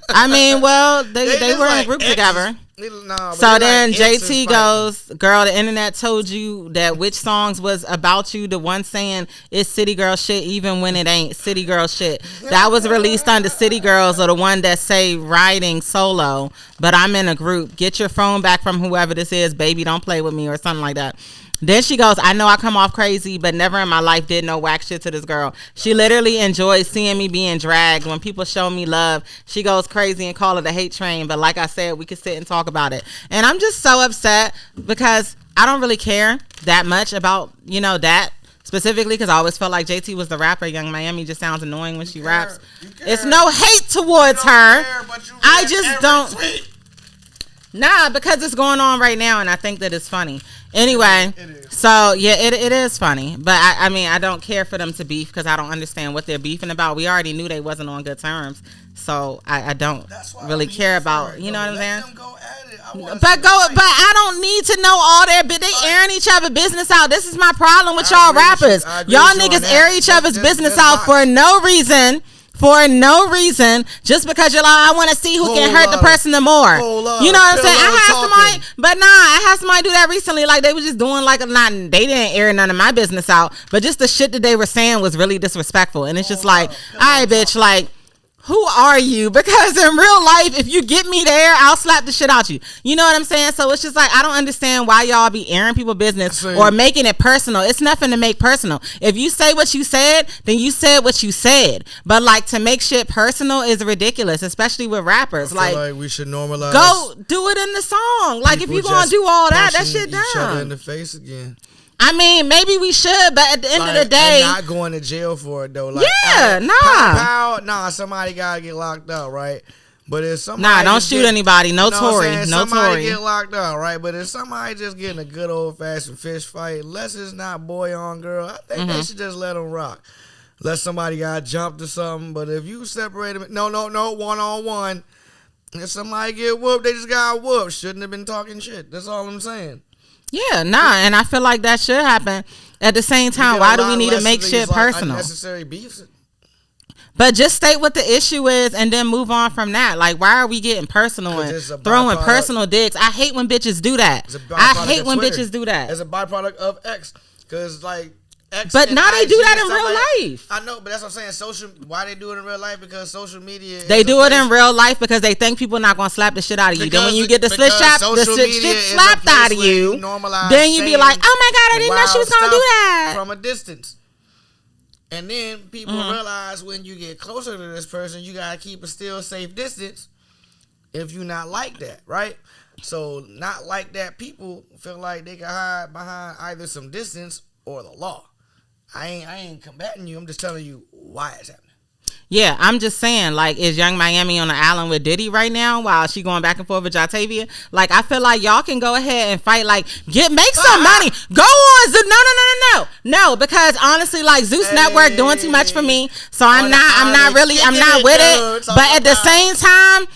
I mean, well, they were in a group together. So then JT goes, girl, the internet told you that which songs was about you. The one saying it's City Girl shit, even when it ain't City Girl shit. That was released under City Girls, or the one that say riding solo. But I'm in a group. Get your phone back from whoever this is, baby. Don't play with me, or something like that. Then she goes, I know I come off crazy, but never in my life did no whack shit to this girl. She literally enjoys seeing me being dragged. When people show me love, she goes crazy and call it a hate train. But like I said, we could sit and talk about it. And I'm just so upset because I don't really care that much about, that specifically, because I always felt like JT was the rapper. Young Miami just sounds annoying when she raps. It's no hate towards her. I just don't. Nah, because it's going on right now, and I think that it's funny. Anyway, so yeah, it is funny, but I mean, I don't care for them to beef because I don't understand what they're beefing about. We already knew they wasn't on good terms, so I don't really care about, you know what I'm saying? But I don't need to know all their they airing each other business out. This is my problem with y'all rappers. Y'all niggas air each other's business out for no reason. For no reason, just because you're like, I want to see who can hurt the person the more. You know what I'm saying? I had somebody do that recently. Like, they was just doing they didn't air none of my business out, but just the shit that they were saying was really disrespectful. And it's just like, all right, bitch, like, who are you? Because in real life, if you get me there, I'll slap the shit out you. You know what I'm saying? So it's just like, I don't understand why y'all be airing people business or making it personal. It's nothing to make personal. If you say what you said, then you said what you said. But like, to make shit personal is ridiculous, especially with rappers. I feel like we should normalize. Go do it in the song. Like, if you gonna do all that shit done. Each other in the face again. I mean, maybe we should, but at the end of the day, and not going to jail for it though. Like, somebody gotta get locked up, right? But if somebody don't shoot anybody, no Tory, no somebody Tory. Get locked up, right? But if somebody just getting a good old fashioned fist fight, unless it's not boy on girl, I think they should just let them rock. Unless somebody got jumped or something. But if you separate them, no, 1-on-1. If somebody get whooped, they just got whooped. Shouldn't have been talking shit. That's all I'm saying. Yeah, and I feel like that should happen. At the same time, why do we need to make shit personal? Unnecessary beefs. But just state what the issue is and then move on from that. Like, why are we getting personal and throwing personal dicks? I hate when bitches do that. I hate when bitches do that. It's a byproduct of X. Because, like, X. But now they do that in real life. I know, but that's what I'm saying. Why they do it in real life? Because social media. They do it in real life because they think people not gonna slap the shit out of you. Then when you get the shit slapped out of you, then you be like, oh my god, I didn't know she was gonna do that from a distance. And then people realize when you get closer to this person, you gotta keep a still safe distance. If you not like that, right? So not like that, people feel like they can hide behind either some distance or the law. I ain't combating you. I'm just telling you why it's happening. Yeah, I'm just saying, like, is Young Miami on the island with Diddy right now while she going back and forth with Jatavia? Like, I feel like y'all can go ahead and fight, like, make some money. Go on. No, because honestly, like, Zeus Network doing too much for me. So I'm not with it. But at the same time,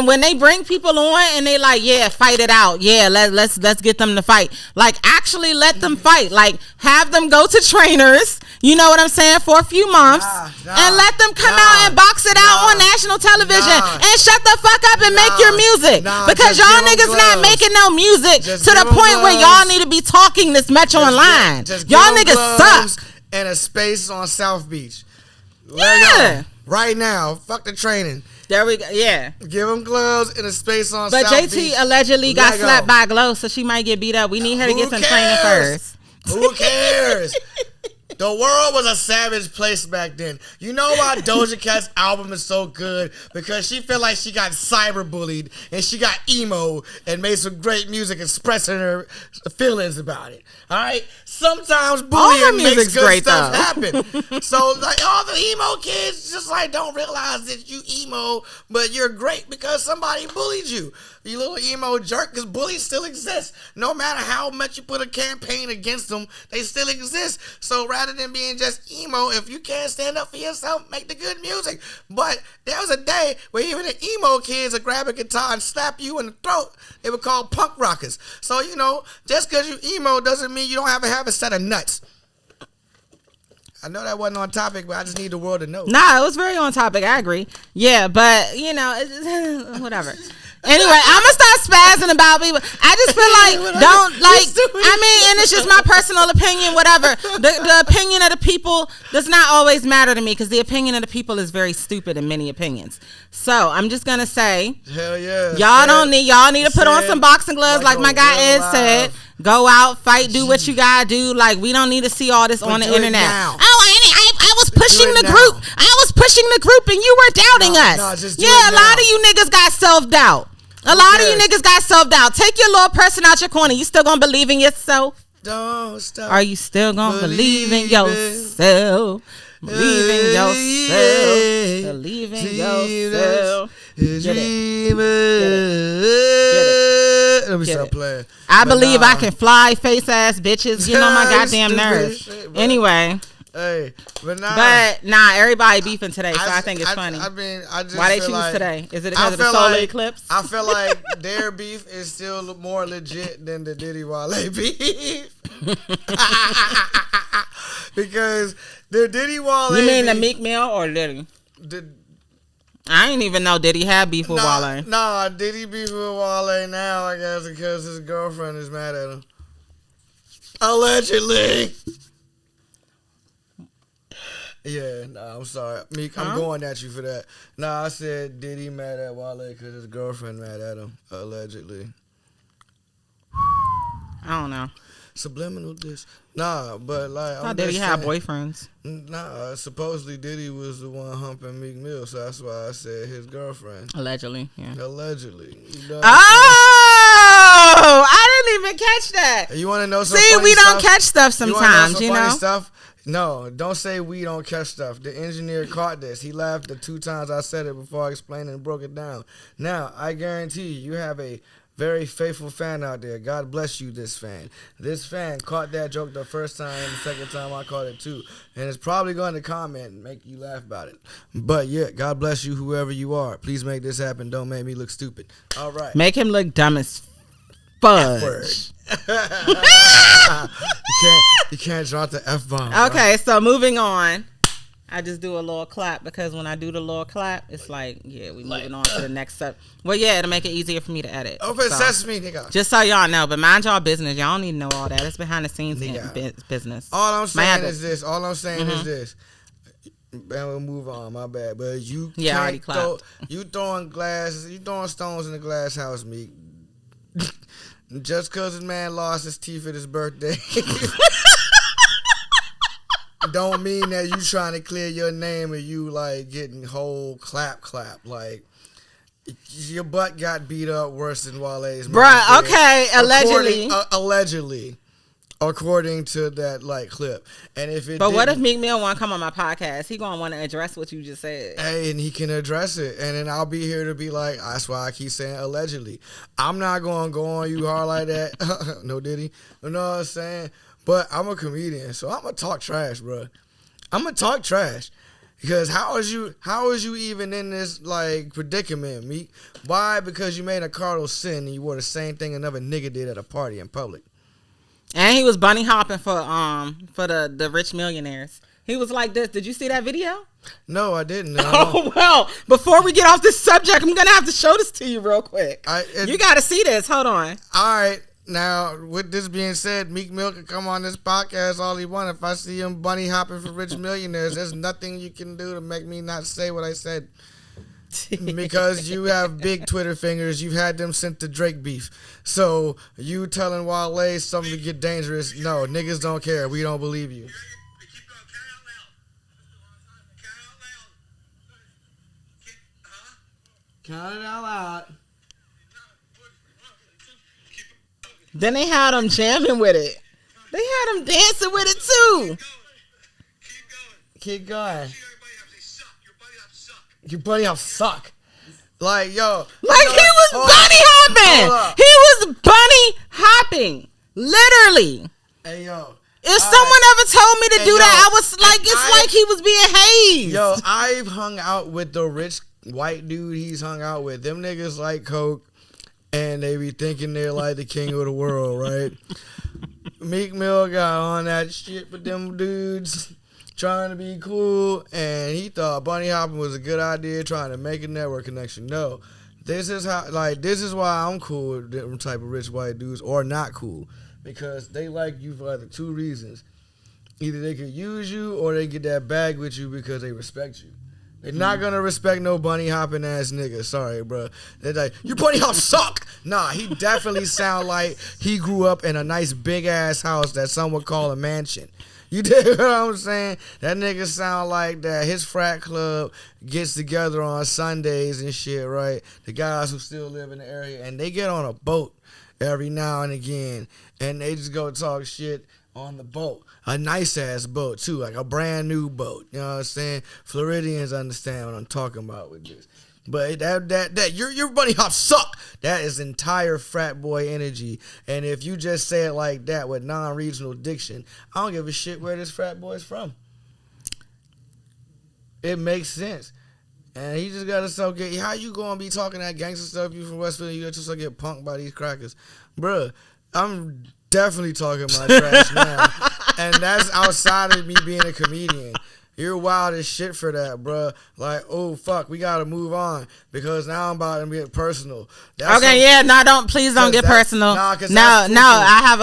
when they bring people on and they like, yeah, fight it out. Yeah, let's get them to fight. Like, actually let them fight. Like, have them go to trainers, you know what I'm saying, for a few months and let them come out and box it out on national television and shut the fuck up and make your music. Because y'all niggas not making no music to the point where y'all need to be talking this much online. Y'all niggas suck. And a space on South Beach. Yeah. Right now. Fuck the training. There we go. Yeah. Give them gloves and a space on South Beach. But JT allegedly got slapped by Glow, so she might get beat up. We need her to get some training first. Who cares? The world was a savage place back then. You know why Doja Cat's album is so good? Because she felt like she got cyberbullied and she got emo and made some great music expressing her feelings about it. All right? Sometimes bullying makes good stuff happen. So, like, all the emo kids just, like, don't realize that you emo, but you're great because somebody bullied you. You little emo jerk, because bullies still exist. No matter how much you put a campaign against them, they still exist. So rather than being just emo, if you can't stand up for yourself, make the good music. But there was a day where even the emo kids would grab a guitar and slap you in the throat. They were called punk rockers. So, you know, just because you emo doesn't mean you don't have a set of nuts. I know that wasn't on topic, but I just need the world to know. Nah, it was very on topic. I agree. Yeah, but, you know, it's, whatever. Anyway, I'm going to start spazzing about people. I just feel like, and it's just my personal opinion, whatever. The opinion of the people does not always matter to me because the opinion of the people is very stupid in many opinions. So I'm just going to say, hell yeah. Y'all need to put on some boxing gloves like my guy Ed said. Go out, fight, do what you got to do. Like, we don't need to see all this on the internet. I was pushing the group. I was pushing the group and you were doubting us. A lot of you niggas got self-doubt. A lot of you niggas got self-doubt. Take your little person out your corner. You still gonna believe in yourself? Don't stop. Are you still gonna believe in yourself? Believe in yourself. Believe in yourself. Get it. Let me stop playing. I believe I can fly, face ass bitches. Get on my goddamn nerves. Anyway. Hey, but nah, everybody beefing today, so I think it's funny. I just why they choose today? Is it because of the solar eclipse? I feel like their beef is still more legit than the Diddy Wale beef. Because the Diddy Wale. You mean the Meek Mill or Diddy? I didn't even know Diddy had beef with Wale. Nah, Diddy beef with Wale now, I guess, because his girlfriend is mad at him. Allegedly. Yeah, nah, I'm sorry. Meek, I'm going at you for that. Nah, I said Diddy mad at Wale because his girlfriend mad at him, allegedly. I don't know. Subliminal diss. Nah, but like... How Diddy have boyfriends? Nah, supposedly Diddy was the one humping Meek Mill, so that's why I said his girlfriend. Allegedly, yeah. Allegedly. Oh! I didn't even catch that. You want to know some funny stuff? See, we don't catch stuff sometimes, you know? Funny stuff? No, don't say we don't catch stuff. The engineer caught this. He laughed the 2 times I said it before I explained it and broke it down. Now, I guarantee you have a very faithful fan out there. God bless you, this fan. This fan caught that joke the first time and the second time I caught it too. And it's probably going to comment and make you laugh about it. But yeah, God bless you, whoever you are. Please make this happen. Don't make me look stupid. All right. Make him look dumb as fudge. You can't drop the F-bomb. Okay, so moving on. I just do a little clap because when I do the little clap, it's like, yeah, we moving on to the next step. Well, yeah, it'll make it easier for me to edit. Open sesame, nigga. Just so y'all know, but mind y'all business. Y'all don't need to know all that. It's behind the scenes business. All I'm saying is this. And we'll move on, my bad. But you can't you throwing stones in the glass house, Meek. Just because his man lost his teeth at his birthday don't mean that you trying to clear your name and you like getting whole clap. Like your butt got beat up worse than Wale's. Bruh, okay, allegedly. According to that like clip. And if it But what if Meek Mill want to come on my podcast? He gonna want to address what you just said. Hey, and he can address it. And then I'll be here to be like, that's why I keep saying allegedly. I'm not gonna go on you hard like that. No Diddy. You know what I'm saying? But I'm a comedian, so I'm gonna talk trash, bro. I'm gonna talk trash. Because how is you even in this like predicament, Meek? Why? Because you made a cardinal sin and you wore the same thing another nigga did at a party in public. And he was bunny hopping for the rich millionaires. He was like this. Did you see that video? No, I didn't. Oh, well, before we get off this subject, I'm going to have to show this to you real quick. You got to see this. Hold on. All right. Now, with this being said, Meek Mill can come on this podcast all he wants. If I see him bunny hopping for rich millionaires, there's nothing you can do to make me not say what I said. Because you have big Twitter fingers. You've had them sent to Drake beef. So you telling Wale something to get dangerous. No, niggas don't care. We don't believe you. Count it out loud. Then they had him jamming with it. They had him dancing with it too. Keep going. Your buddy up suck. Like, yo. Like, he was bunny hopping. He was bunny hopping. Literally. Hey, yo. If someone ever told me to do that, I was like, it's like he was being hazed. Yo, I've hung out with the rich white dude he's hung out with. Them niggas like coke, and they be thinking they're like the king of the world, right? Meek Mill got on that shit with them dudes trying to be cool, and he thought bunny hopping was a good idea, trying to make a network connection. No, this is why I'm cool with them type of rich white dudes, or not cool, because they like you for either two reasons. Either they could use you, or they get that bag with you because they respect you. They're not gonna respect no bunny hopping ass nigga. Sorry, bro. They're like, your bunny hop suck. Nah, he definitely sound like he grew up in a nice big ass house that some would call a mansion. You dig what I'm saying? That nigga sound like that. His frat club gets together on Sundays and shit, right? The guys who still live in the area, and they get on a boat every now and again, and they just go talk shit on the boat. A nice ass boat too, like a brand new boat. You know what I'm saying? Floridians understand what I'm talking about with this. But that your bunny hop suck. That is entire frat boy energy. And if you just say it like that with non-regional diction, I don't give a shit where this frat boy's from. It makes sense. And he just got to so get. How you gonna be talking that gangster stuff? You from Westfield, you just get punked by these crackers, bruh. I'm definitely talking my trash now, and that's outside of me being a comedian. You're wild as shit for that, bruh. Like, oh fuck, we gotta move on because now I'm about to get personal. Please don't get personal. I have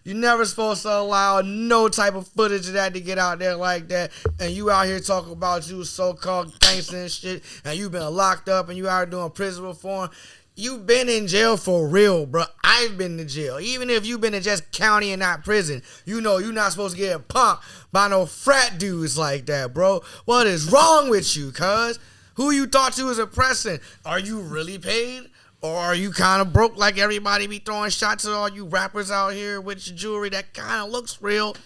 You never supposed to allow no type of footage of that to get out there like that. And you out here talking about you so-called gangster and shit, and you been locked up and you out doing prison reform. You've been in jail for real, bro. I've been to jail. Even if you've been in just county and not prison, you know you're not supposed to get punked by no frat dudes like that, bro. What is wrong with you, cuz? Who you thought you was oppressing? Are you really paid? Or are you kind of broke like everybody be throwing shots at all you rappers out here with your jewelry that kind of looks real?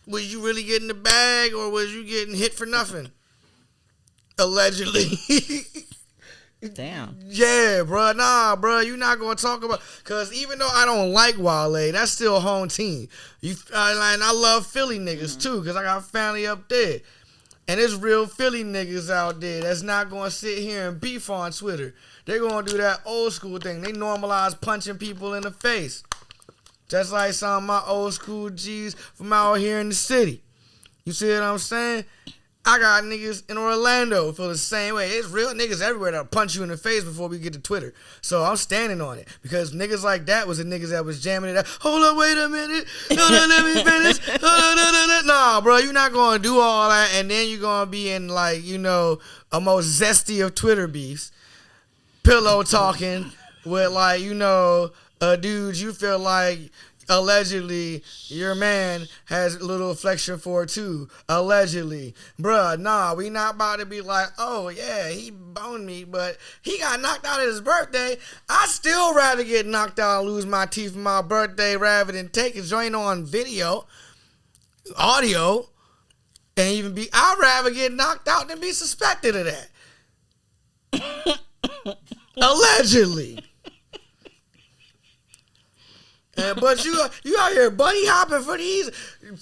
Was you really getting the bag or was you getting hit for nothing? Allegedly. Damn. Yeah, bro. Nah, bro. You not gonna talk about, cause even though I don't like Wale, that's still home team. And I love Philly niggas too, cause I got family up there, and there's real Philly niggas out there that's not gonna sit here and beef on Twitter. They're gonna do that old school thing. They normalize punching people in the face, just like some of my old school G's from out here in the city. You see what I'm saying? I got niggas in Orlando feel the same way. It's real niggas everywhere that'll punch you in the face before we get to Twitter. So I'm standing on it. Because niggas like that was the niggas that was jamming it up. Hold up, wait a minute. Let me finish. Nah, bro, you're not going to do all that. And then you're going to be in, like, you know, a most zesty of Twitter beefs. Pillow talking with, like, you know, dudes you feel like allegedly your man has a little affection for too. Allegedly. Bruh, nah, we not about to be like, oh yeah, he boned me, but he got knocked out at his birthday. I'd still rather get knocked out and lose my teeth for my birthday rather than take a joint on video, audio, and even be, I'd rather get knocked out than be suspected of that. Allegedly. But you out here bunny hopping for these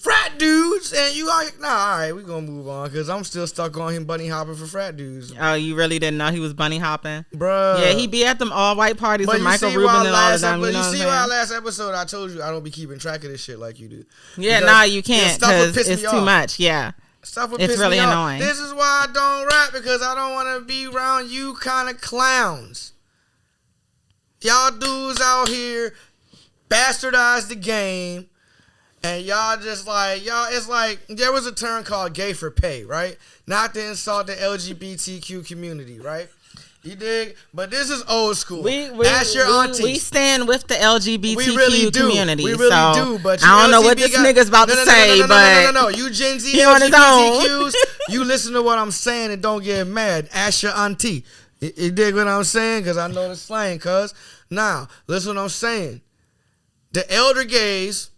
frat dudes, and you out here, all right, we gonna move on, because I'm still stuck on him bunny hopping for frat dudes. Oh, you really didn't know he was bunny hopping? Bruh. Yeah, he be at them all white parties with Michael Rubin and all of them. But you see why last episode I told you I don't be keeping track of this shit like you do. Yeah, nah, you can't, because it's too much, yeah. Stuff would it's piss really me annoying. Off. This is why I don't rap, because I don't want to be around you kind of clowns. Y'all dudes out here bastardized the game, and y'all just like, y'all, it's like, there was a term called gay for pay, right? Not to insult the LGBTQ community, right? You dig? But this is old school. Ask your aunties. We stand with the LGBTQ we really do. community. We really do. But I don't know what this nigga's about to say, but no. You Gen Z LGBTQs, you listen to what I'm saying and don't get mad. Ask your auntie. You dig what I'm saying? Because I know the slang, cuz. Now, listen what I'm saying. The elder gays,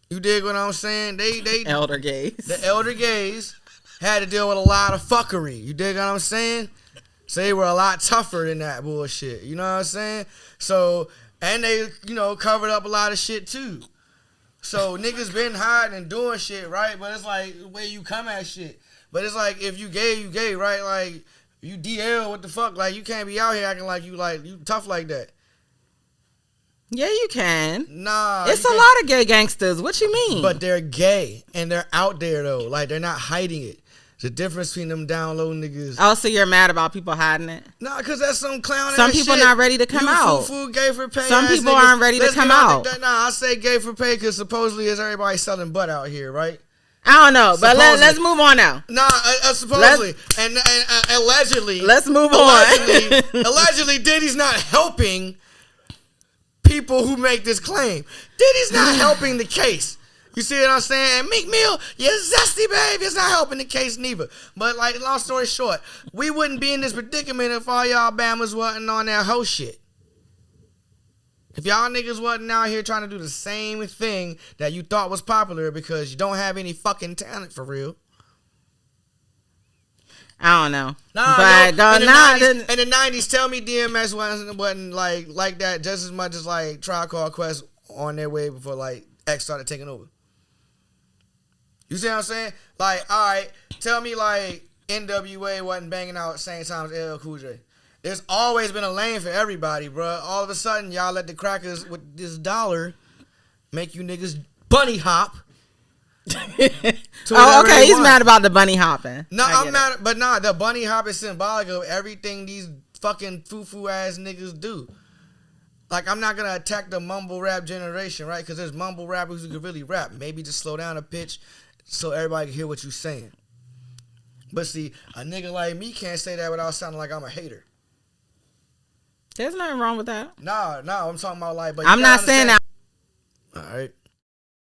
you dig what I'm saying? They elder gays. The elder gays, had to deal with a lot of fuckery. You dig what I'm saying? So they were a lot tougher than that bullshit. You know what I'm saying? So, and they, covered up a lot of shit too. So niggas been hiding and doing shit, right? But it's like the way you come at shit. But it's like if you gay, right? Like you DL, what the fuck? Like you can't be out here acting like you tough like that. Yeah, you can. Nah. It's a lot of gay gangsters. What you mean? But they're gay and they're out there though. Like they're not hiding it. The difference between them down low niggas. Oh, so you're mad about people hiding it? Nah, because that's some clown Some ass people shit. not ready to come out. Foo, gay for pay. Some people niggas. aren't ready to come out. Nah, I say gay for pay because supposedly is everybody selling butt out here, right? I don't know, but let's move on now. Nah, supposedly and allegedly. Let's move on. Allegedly, Diddy's not helping people who make this claim. Diddy's not helping the case. You see what I'm saying? And Meek Mill, you zesty babe, it's not helping the case neither. But like, long story short, we wouldn't be in this predicament if all y'all Bammers wasn't on that hoe shit. If y'all niggas wasn't out here trying to do the same thing that you thought was popular because you don't have any fucking talent for real. I don't know. But in the 90s, tell me DMX wasn't like that just as much as like Tribe Called Quest on their way before like X started taking over. You see what I'm saying? Like, all right, tell me like NWA wasn't banging out at the same time as LL Cool J. There's always been a lane for everybody, bro. All of a sudden, y'all let the crackers with this dollar make you niggas bunny hop. Oh, okay. He's mad about the bunny hopping. No, I'm mad, but nah, the bunny hop is symbolic of everything these fucking foo-foo ass niggas do. Like, I'm not gonna attack the mumble rap generation, right? Because there's mumble rappers who can really rap. Maybe just slow down a pitch so everybody can hear what you're saying. But see, a nigga like me can't say that without sounding like I'm a hater. There's nothing wrong with that. Nah, I'm talking about like. But I'm not saying that.